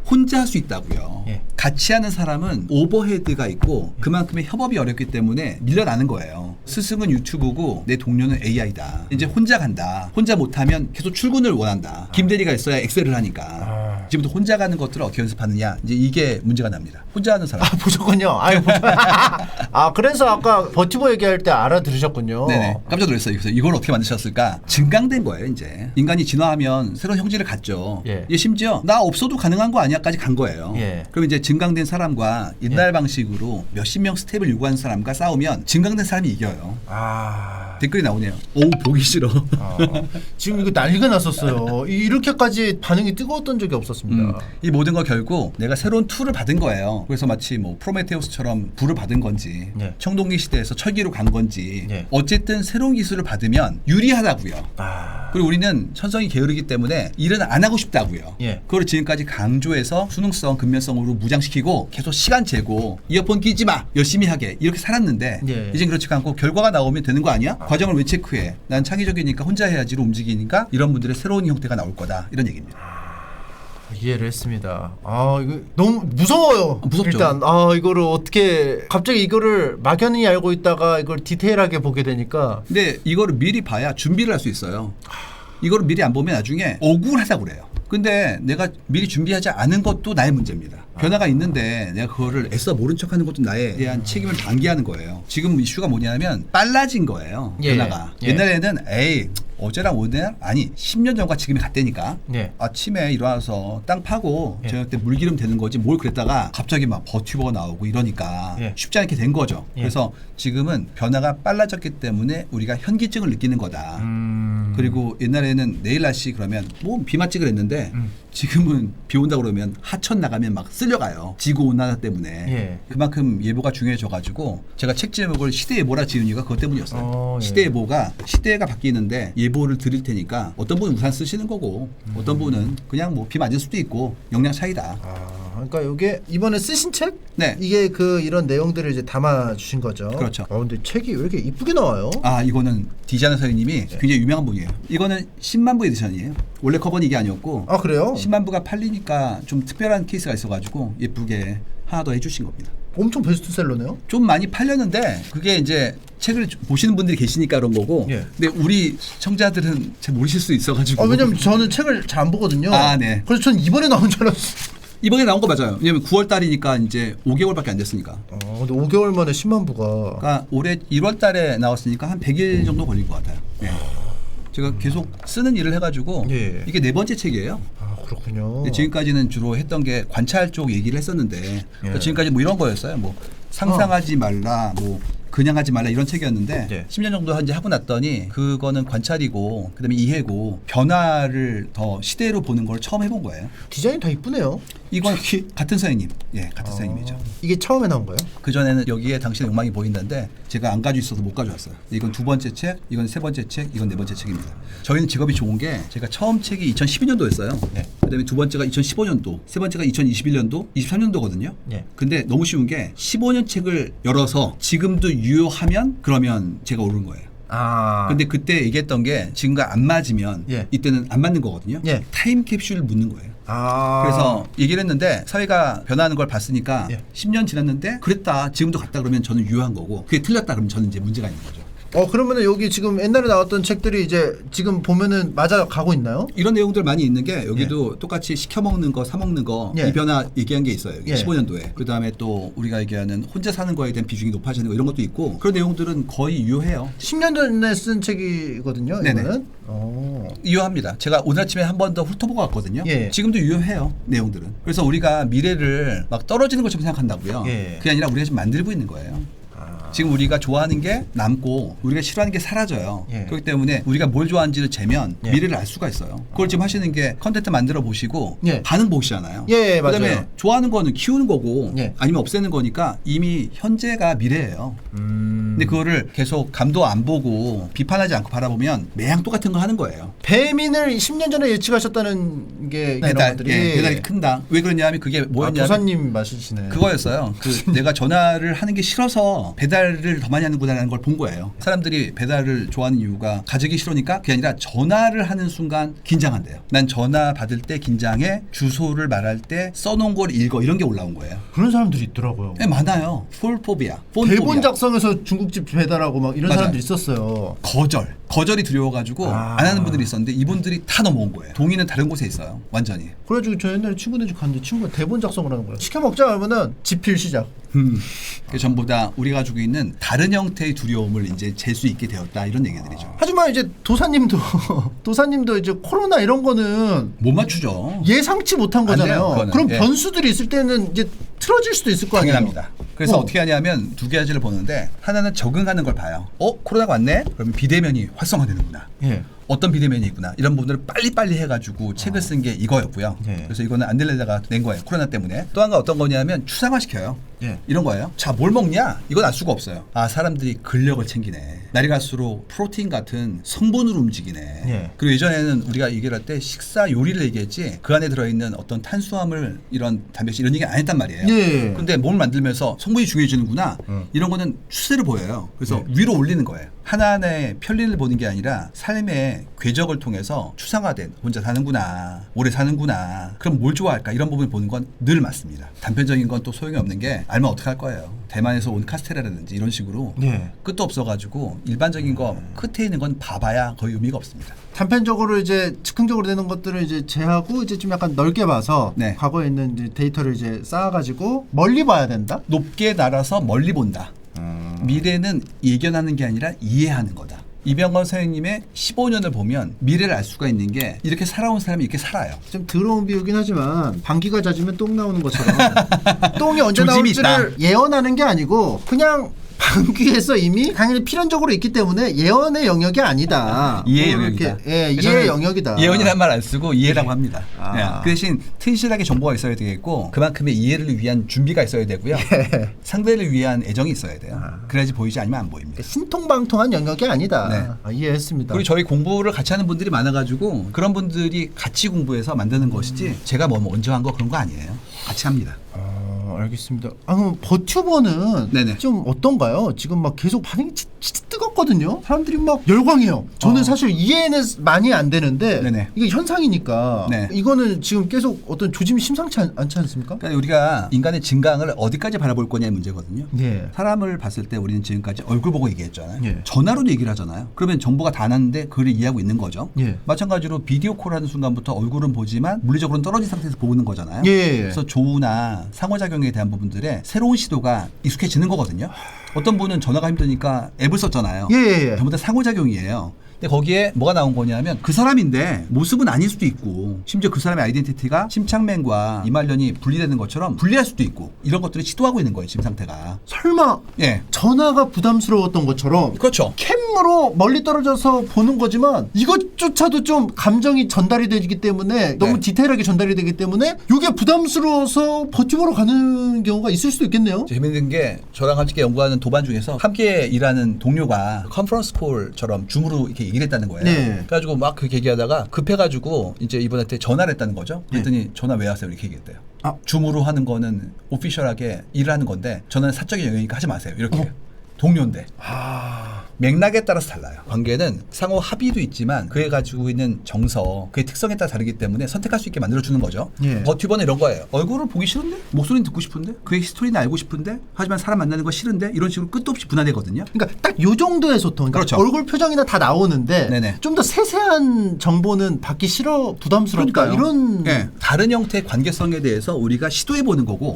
혼자 할 수 있다고요. 예. 같이 하는 사람은 오버헤드가 있고 그만큼의 협업이 어렵기 때문에 밀려나는 거예요. 스승은 유튜브고 내 동료는 AI다. 이제 혼자 간다. 혼자 못하면 계속 출근을 원한다. 김대리가 있어야 엑셀을 하니까. 지금부터 혼자 가는 것들을 어떻게 연습하느냐. 이제 이게 문제가 납니다. 혼자 하는 사람. 무조건요. 그래서 아까 버티버 얘기할 때 알아들으셨군요. 네네. 깜짝 놀랐어요. 그래서 이걸 어떻게 만드셨을까? 증강된 거예요, 이제. 인간이 진화하면 새로운 형질을 갖죠. 예. 이게 심지어 나 없어도 가능한 거 아니야까지 간 거예요. 예. 그럼 이제 증강된 사람과 옛날 방식으로 몇십 명 스텝을 요구하는 사람과 싸우면 증강된 사람이 이겨요. 댓글이 나오네요. 오, 보기 싫어. 지금 이거 난리가 났었어요. 이렇게까지 반응이 뜨거웠던 적이 없었습니다. 이 모든 거 결국 내가 새로운 툴을 받은 거예요. 그래서 마치 뭐 프로메테우스처럼 불을 받은 건지 네. 청동기 시대에서 철기로 간 건지 네. 어쨌든 새로운 기술을 받으면 유리하다고요. 그리고 우리는 천성이 게으르기 때문에 일은 안 하고 싶다고요. 예. 그걸 지금까지 강조해서 수능성, 근면성으로 무장시키고 계속 시간 재고 이어폰 끼지 마, 열심히 하게 이렇게 살았는데 예. 이젠 그렇지 않고 결과가 나오면 되는 거 아니야? 과정을 왜 체크해? 난 창의적이니까 혼자 해야지로 움직이니까 이런 분들의 새로운 형태가 나올 거다 이런 얘기입니다. 이해를 했습니다. 이거 너무 무서워요. 무섭죠. 일단 이거를 어떻게 갑자기 이거를 막연히 알고 있다가 이걸 디테일하게 보게 되니까. 근데 이거를 미리 봐야 준비를 할 수 있어요. 이거를 미리 안 보면 나중에 억울하다고 그래요. 근데 내가 미리 준비하지 않은 것도 나의 문제입니다. 변화가 있는데 내가 그거를 애써 모른 척하는 것도 나에 대한 책임을 방기하는 거예요. 지금 이슈가 뭐냐면 빨라진 거예요. 예. 변화가. 예. 옛날에는 에이 어제랑 오늘 아니 10년 전과 지금이 같다니까. 예. 아침에 일어나서 땅 파고 예. 저녁 때 물기름 되는 거지 뭘 그랬다가 갑자기 막 버튜버가 나오고 이러니까 예. 쉽지 않게 된 거죠. 예. 그래서 지금은 변화가 빨라졌기 때문에 우리가 현기증을 느끼는 거다. 그리고 옛날에는 내일 날씨 그러면 뭐 비 맞지 그랬는데 지금은 비 온다 그러면 하천 나가면 막 쓸려가요. 지구 온난화 때문에. 예. 그만큼 예보가 중요해져 가지고 제가 책 제목을 시대예보라 지은 이유가 그것 때문이었어요. 예. 시대예보가 시대가 바뀌는데 예보를 드릴 테니까 어떤 분은 우산 쓰시는 거고 어떤 분은 그냥 뭐 비 맞을 수도 있고 역량 차이다. 그러니까 이게 이번에 쓰신 책? 네. 이게 그 이런 내용들을 이제 담아 주신 거죠. 그렇죠. 근데 책이 왜 이렇게 이쁘게 나와요? 이거는 디자이너 선생님이 굉장히 유명한 분이에요. 이거는 10만 부 에디션이에요. 원래 커버는 이게 아니었고 그래요? 10만 부가 팔리니까 좀 특별한 케이스가 있어가지고 예쁘게 하나 더 해주신 겁니다. 엄청 베스트셀러네요. 좀 많이 팔렸는데 그게 이제 책을 보시는 분들이 계시니까 그런 거고. 예. 근데 우리 청자들은 잘 모르실 수 있어가지고. 왜냐면 저는 책을 잘 안 보거든요. 네. 그래서 전 이번에 나온 줄 알았어요. 이번에 나온 거 맞아요. 왜냐면 9월 달이니까 이제 5개월밖에 안 됐으니까. 근데 5개월 만에 10만 부가. 그러니까 올해 1월 달에 나왔으니까 한 100일 정도 걸린 것 같아요. 네. 제가 계속 쓰는 일을 해가지고 예. 이게 4번째 책이에요. 그렇군요. 근데 지금까지는 주로 했던 게 관찰 쪽 얘기를 했었는데 그러니까 지금까지 뭐 이런 거였어요. 뭐 상상하지 말라, 뭐 그냥 하지 말라 이런 책이었는데 네. 10년 정도 이제 하고 났더니 그거는 관찰이고 그다음에 이해고 변화를 더 시대로 보는 걸 처음 해본 거예요. 디자인 다 이쁘네요. 이건 같은 선생님. 예, 같은 선생님이죠. 이게 처음에 나온 거예요? 그전에는 여기에 당신의 욕망이 보인다는데 제가 안 가지고 있어서 못 가져왔어요. 이건 두 번째 책, 이건 세 번째 책, 이건 네 번째 책입니다. 저희는 직업이 좋은 게 제가 처음 책이 2012년도였어요. 네. 그다음에 두 번째가 2015년도, 세 번째가 2021년도, 23년도거든요. 네. 근데 너무 쉬운 게 15년 책을 열어서 지금도 유효하면 그러면 제가 오른 거예요. 아. 근데 그때 얘기했던 게 지금과 안 맞으면 예. 이때는 안 맞는 거거든요. 예. 타임캡슐을 묻는 거예요. 아. 그래서 얘기를 했는데 사회가 변화하는 걸 봤으니까 예. 10년 지났는데 그랬다 지금도 같다 그러면 저는 유효한 거고 그게 틀렸다 그러면 저는 이제 문제가 있는 거죠. 그러면은 여기 지금 옛날에 나왔던 책들이 이제 지금 보면은 맞아 가고 있나요? 이런 내용들 많이 있는 게 여기도 똑같이 시켜 먹는 거, 사 먹는 거 이 예. 변화 얘기한 게 있어요. 여기 예. 15년도에. 그다음에 또 우리가 얘기하는 혼자 사는 거에 대한 비중이 높아지는 거 이런 것도 있고 그런 내용들은 거의 유효해요. 10년 전에 쓴 책이거든요. 네네. 이거는. 유효합니다. 제가 오늘 아침에 한 번 더 훑어보고 왔거든요. 예. 지금도 유효해요. 내용들은. 그래서 우리가 미래를 막 떨어지는 것처럼 생각한다고요. 예. 그게 아니라 우리가 지금 만들고 있는 거예요. 지금 우리가 좋아하는 게 남고 우리가 싫어하는 게 사라져요. 예. 그렇기 때문에 우리가 뭘 좋아하는지를 재면 예. 미래를 알 수가 있어요. 그걸 지금 하시는 게 컨텐츠 만들어 보시고 예. 반응 보시잖아요. 예, 그다음에 맞아요. 좋아하는 거는 키우는 거고 예. 아니면 없애는 거니까 이미 현재가 미래예요. 근데 그거를 계속 감도 안 보고 비판하지 않고 바라보면 매양 똑같은 거 하는 거예요. 배민을 10년 전에 예측하셨다는 게 이런 것들이 배달이 큰다. 왜 그러냐면 그게 뭐였냐면 도사님 마시시네. 그거였어요. 내가 전화를 하는 게 싫어서 배달을 더 많이 하는구나라는 걸 본 거예요. 사람들이 배달을 좋아하는 이유가 가지기 싫으니까 그게 아니라 전화를 하는 순간 긴장한대요. 난 전화 받을 때 긴장해. 주소를 말할 때 써놓은 걸 읽어. 이런 게 올라온 거예요. 그런 사람들이 있더라고요. 네, 많아요. 폴포비아. 대본 작성해서 중국집 배달하고 막 이런 맞아요. 사람들이 있었어요. 거절이 두려워가지고 안 하는 분들이 있었는데 이분들이 다 넘어온 거예요. 동의는 다른 곳에 있어요. 완전히. 그래가지고 저 옛날에 친구네 집 갔는데 친구가 대본 작성을 하는 거야. 시켜 먹자 하면은 지필 시작. 그 전부 다 우리가 가지고 있는 다른 형태의 두려움을 이제 잴 수 있게 되었다 이런 얘기들이죠. 하지만 이제 도사님도 이제 코로나 이런 거는 못 맞추죠. 예상치 못한 안 돼요, 거잖아요. 그거는. 그럼 예. 변수들이 있을 때는 이제 틀어질 수도 있을 거 아니에요. 당연합니다. 그래서 어떻게 하냐면 두 가지를 보는데 하나는 적응하는 걸 봐요. 코로나가 왔네? 그러면 비대면이 활성화되는구나. 예. 어떤 비대면이 있구나. 이런 부분들을 빨리빨리 해가지고 책을 쓴 게 이거였고요. 예. 그래서 이거는 안 될래다가 낸 거예요. 코로나 때문에. 또 한 가지 어떤 거냐면 추상화시켜요. 예. 이런 거예요. 자, 뭘 먹냐? 이건 알 수가 없어요. 아, 사람들이 근력을 챙기네. 날이 갈수록 프로테인 같은 성분으로 움직이네. 예. 그리고 예전에는 우리가 얘기를 할 때 식사 요리를 얘기했지 그 안에 들어있는 어떤 탄수화물 이런 단백질 이런 얘기 안 했단 말이에요. 예. 근데 몸을 만들면서 성분이 중요해지는구나. 이런 거는 추세를 보여요. 그래서 위로 올리는 거예요. 하나하나의 편리를 보는 게 아니라 삶의 궤적을 통해서 추상화된 혼자 사는구나, 오래 사는구나. 그럼 뭘 좋아할까? 이런 부분을 보는 건 늘 맞습니다. 단편적인 건 또 소용이 없는 게 알면 어떡할 거예요. 대만에서 온 카스테라라든지 이런 식으로 예. 끝도 없어가지고 일반적인 거 끝에 있는 건 봐봐야 거의 의미가 없습니다. 단편적으로 이제 즉흥적으로 되는 것들을 이제 제하고 이제 좀 약간 넓게 봐서 네. 과거에 있는 이제 데이터를 이제 쌓아가지고 멀리 봐야 된다. 높게 날아서 멀리 본다. 미래는 예견하는 게 아니라 이해하는 거다. 이병건 선생님의 15년을 보면 미래를 알 수가 있는 게 이렇게 살아온 사람이 이렇게 살아요. 좀 더러운 비유긴 하지만 방귀가 잦으면 똥 나오는 것처럼 똥이 언제 조짐이 나올지를 예언하는 게 아니고 그냥 방귀에서 이미 당연히 필연적으로 있기 때문에 예언의 영역이 아니다. 이해의 뭐 영역이다. 이렇게, 예, 이해의 영역이다. 예언이란 말 안 쓰고 이해라고 합니다. 아. 네. 그 대신 튼실하게 정보가 있어야 되겠고 그만큼의 이해를 위한 준비가 있어야 되고요. 예. 상대를 위한 애정이 있어야 돼요. 그래야지 보이지 않으면 안 보입니다. 신통방통한 영역이 아니다. 네. 아, 이해했습니다. 그리고 저희 공부를 같이 하는 분들이 많아가지고 그런 분들이 같이 공부해서 만드는 것이지 제가 뭐 먼저 한 거 그런 거 아니에요. 같이 합니다. 알겠습니다. 그럼 버튜버는 네네. 좀 어떤가요? 지금 막 계속 반응이 진짜 뜨겁거든요. 사람들이 막 열광해요. 저는 사실 이해는 많이 안 되는데 네네. 이게 현상이니까 네. 이거는 지금 계속 어떤 조짐이 심상치 않지 않습니까? 그러니까 우리가 인간의 진강을 어디까지 바라볼 거냐의 문제거든요. 예. 사람을 봤을 때 우리는 지금까지 얼굴 보고 얘기했잖아요. 예. 전화로도 얘기를 하잖아요. 그러면 정보가 다 났는데 그걸 이해하고 있는 거죠. 예. 마찬가지로 비디오 콜 하는 순간부터 얼굴은 보지만 물리적으로는 떨어진 상태에서 보는 거잖아요. 예. 그래서 조우나 상호작용에 대한 부분들에 새로운 시도가 익숙해지는 거거든요. 어떤 분은 전화가 힘드니까 앱을 썼잖아요. 예. 전부 다 상호작용이에요. 근데 거기에 뭐가 나온 거냐면 그 사람인데 모습은 아닐 수도 있고 심지어 그 사람의 아이덴티티가 심창맨과 이말년이 분리되는 것처럼 분리할 수도 있고 이런 것들을 시도하고 있는 거예요. 지금 상태가. 설마 예. 전화가 부담스러웠던 것처럼 그렇죠. 캠 게임으로 멀리 떨어져서 보는 거지만 이것조차도 좀 감정이 전달이 되기 때문에 너무 네. 디테일하게 전달이 되기 때문에 이게 부담스러워서 버티보러 가는 경우가 있을 수도 있겠네요. 재밌는 게 저랑 같이 연구하는 도반 중에서 함께 일하는 동료가 컨퍼런스 콜처럼 줌으로 이렇게 얘기를 했다는 거예요. 네. 그래가지고 막 그렇게 얘기하다가 급해가지고 이제 이분한테 전화를 했다는 거죠. 그랬더니 전화 왜 하세요? 이렇게 얘기했대요. 아. 줌으로 하는 거는 오피셜하게 일을 하는 건데 저는 사적인 영역이니까 하지 마세요. 이렇게. 동료인데. 맥락에 따라서 달라요. 관계는 상호 합의도 있지만 그에 가지고 있는 정서, 그의 특성에 따라 다르기 때문에 선택할 수 있게 만들어주는 거죠. 예. 버튜버는 이런 거예요. 얼굴을 보기 싫은데? 목소리는 듣고 싶은데? 그의 스토리는 알고 싶은데? 하지만 사람 만나는 거 싫은데? 이런 식으로 끝도 없이 분화되거든요. 그러니까 딱 요 정도의 소통. 그러니까 그렇죠. 얼굴 표정이나 다 나오는데 네네. 좀 더 세세한 정보는 받기 싫어, 부담스럽다. 그러니까요. 이런 예. 다른 형태의 관계성에 대해서 우리가 시도해보는 거고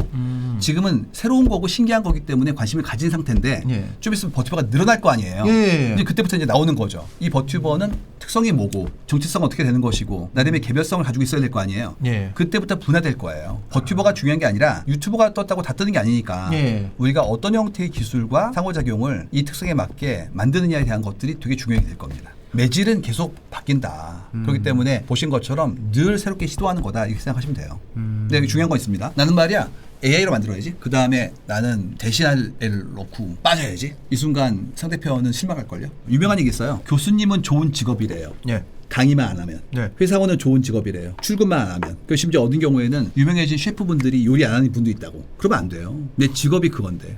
지금은 새로운 거고 신기한 거기 때문에 관심을 가진 상태인데 예. 좀 있으면 버튜버가 늘어날 거 아니에요. 예. 이제 그때부터 이제 나오는 거죠. 이 버튜버는 특성이 뭐고 정체성은 어떻게 되는 것이고 나름의 개별성을 가지고 있어야 될 거 아니에요. 예. 그때부터 분화될 거예요. 버튜버가 중요한 게 아니라 유튜버가 떴다고 다 뜨는 게 아니니까 예. 우리가 어떤 형태의 기술과 상호작용을 이 특성에 맞게 만드느냐에 대한 것들이 되게 중요하게 될 겁니다. 매질은 계속 바뀐다. 그렇기 때문에 보신 것처럼 늘 새롭게 시도하는 거다 이렇게 생각하시면 돼요. 근데 여기 중요한 거 있습니다. 나는 말이야 AI로 만들어야지. 그 다음에 나는 대신할 애를 넣고 빠져야지. 이 순간 상대편은 실망할걸요. 유명한 얘기 있어요. 교수님은 좋은 직업이래요. 예. 강의만 안 하면. 네. 회사원은 좋은 직업이래요. 출근만 안 하면. 그 심지어 어떤 경우에는 유명해진 셰프분들이 요리 안 하는 분도 있다고. 그러면 안 돼요. 내 직업이 그건데.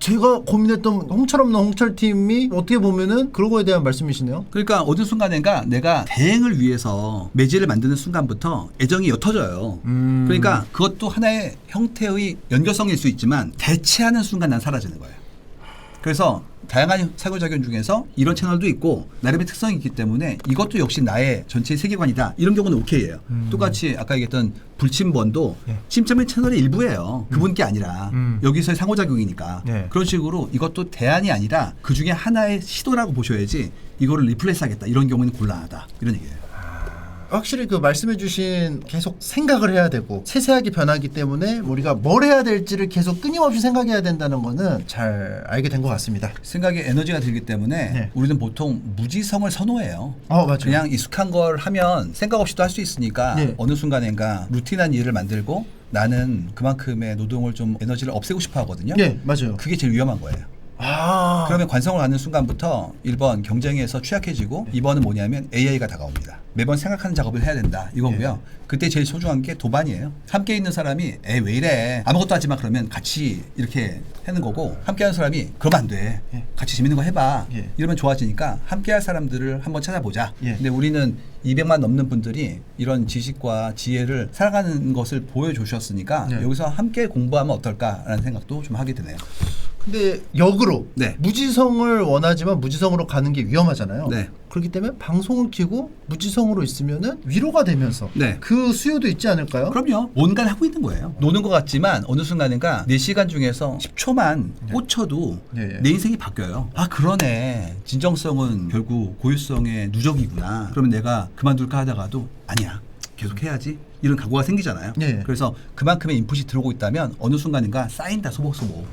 제가 고민했던 홍철 없는 홍철팀이 어떻게 보면은 그런 거에 대한 말씀이시네요. 그러니까 어느 순간인가 내가 대행을 위해서 매질을 만드는 순간부터 애정이 옅어져요. 그러니까 그것도 하나의 형태의 연결성일 수 있지만 대체하는 순간 난 사라지는 거예요. 그래서 다양한 상호작용 중에서 이런 채널도 있고 나름의 특성이 있기 때문에 이것도 역시 나의 전체 세계관이다. 이런 경우는 오케이예요. 똑같이 아까 얘기했던 불침번도 예. 침점의 채널의 일부예요. 그분 게 아니라 여기서의 상호작용이니까 예. 그런 식으로 이것도 대안이 아니라 그중에 하나의 시도라고 보셔야지 이거를 리플레이스 하겠다. 이런 경우는 곤란하다. 이런 얘기예요. 확실히 그 말씀해주신 계속 생각을 해야 되고 세세하게 변하기 때문에 우리가 뭘 해야 될지를 계속 끊임없이 생각해야 된다는 거는 잘 알게 된 것 같습니다. 생각에 에너지가 들기 때문에 네. 우리는 보통 무지성을 선호해요. 맞아요. 그냥 익숙한 걸 하면 생각 없이도 할 수 있으니까 네. 어느 순간인가 루틴한 일을 만들고 나는 그만큼의 노동을 좀 에너지를 없애고 싶어 하거든요. 네, 맞아요. 그게 제일 위험한 거예요. 그러면 관성을 갖는 순간부터 1번 경쟁에서 취약해지고 2번은 뭐냐면 AI가 다가옵니다. 매번 생각하는 작업을 해야 된다 이거고요. 그때 제일 소중한 게 도반이에요. 함께 있는 사람이 왜 이래 아무것도 하지 마 그러면 같이 이렇게 하는 거고 함께하는 사람이 그러면 안 돼. 같이 재밌는 거 해봐. 예. 이러면 좋아지니까 함께할 사람들을 한번 찾아보자. 예. 근데 우리는 200만 넘는 분들이 이런 지식과 지혜를 살아가는 것을 보여주셨으니까 네. 여기서 함께 공부하면 어떨까라는 생각도 좀 하게 되네요. 근데 역으로 네. 무지성을 원하지만 무지성으로 가는 게 위험하잖아요. 네. 그렇기 때문에 방송을 켜고 무지성으로 있으면은 위로가 되면서 네. 그 수요도 있지 않을까요? 그럼요. 뭔가를 하고 있는 거예요. 노는 것 같지만 어느 순간인가 4시간 중에서 10초만 꽂혀도 예, 예. 내 인생이 바뀌어요. 아 그러네. 진정성은 결국 고유성의 누적이구나. 그러면 내가 그만둘까 하다가도 아니야. 계속 해야지. 이런 각오가 생기잖아요. 예, 예. 그래서 그만큼의 인풋이 들어오고 있다면 어느 순간인가 쌓인다 소복소복.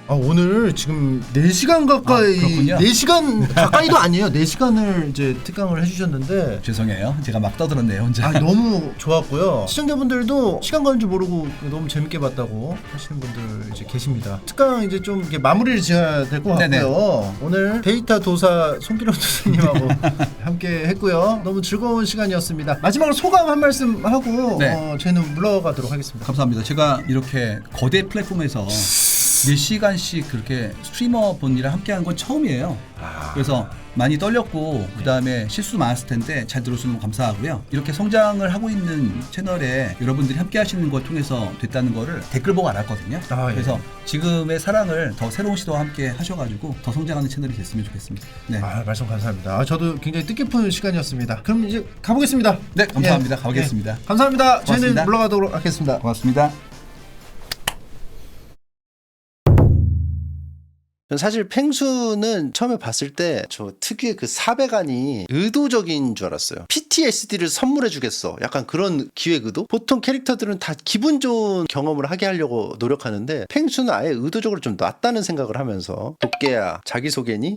오늘 지금 4시간 가까이 그렇군요. 4시간 가까이도 아니에요. 4시간을 이제 특강을 해주셨는데 죄송해요. 제가 막 떠들었네요 혼자. 너무 좋았고요. 시청자분들도 시간 가는 줄 모르고 너무 재밌게 봤다고 하시는 분들 이제 계십니다. 특강 이제 좀 이렇게 마무리를 지어야 될 것 같고요. 네네. 오늘 데이터 도사 손기령 도사님하고 함께 했고요. 너무 즐거운 시간이었습니다. 마지막으로 소감 한 말씀 하고 네. 저희는 물러가도록 하겠습니다. 감사합니다. 제가 이렇게 거대 플랫폼에서 4시간씩 그렇게 스트리머 분이랑 함께하는 건 처음이에요. 그래서 많이 떨렸고 그 다음에 실수 많았을 텐데 잘 들어주셔서 감사하고요. 이렇게 성장을 하고 있는 채널에 여러분들이 함께 하시는 걸 통해서 됐다는 거를 댓글 보고 알았거든요. 예. 그래서 지금의 사랑을 더 새로운 시도와 함께 하셔가지고 더 성장하는 채널이 됐으면 좋겠습니다. 네, 말씀 감사합니다. 저도 굉장히 뜻깊은 시간이었습니다. 그럼 이제 가보겠습니다. 네 감사합니다. 가보겠습니다. 예. 감사합니다. 저희는 고맙습니다. 물러가도록 하겠습니다. 고맙습니다. 사실 펭수는 처음에 봤을 때 저 특유의 그 사배관이 의도적인 줄 알았어요. PTSD를 선물해 주겠어. 약간 그런 기획 의도? 보통 캐릭터들은 다 기분 좋은 경험을 하게 하려고 노력하는데 펭수는 아예 의도적으로 좀 놨다는 생각을 하면서 도깨야 자기소개니?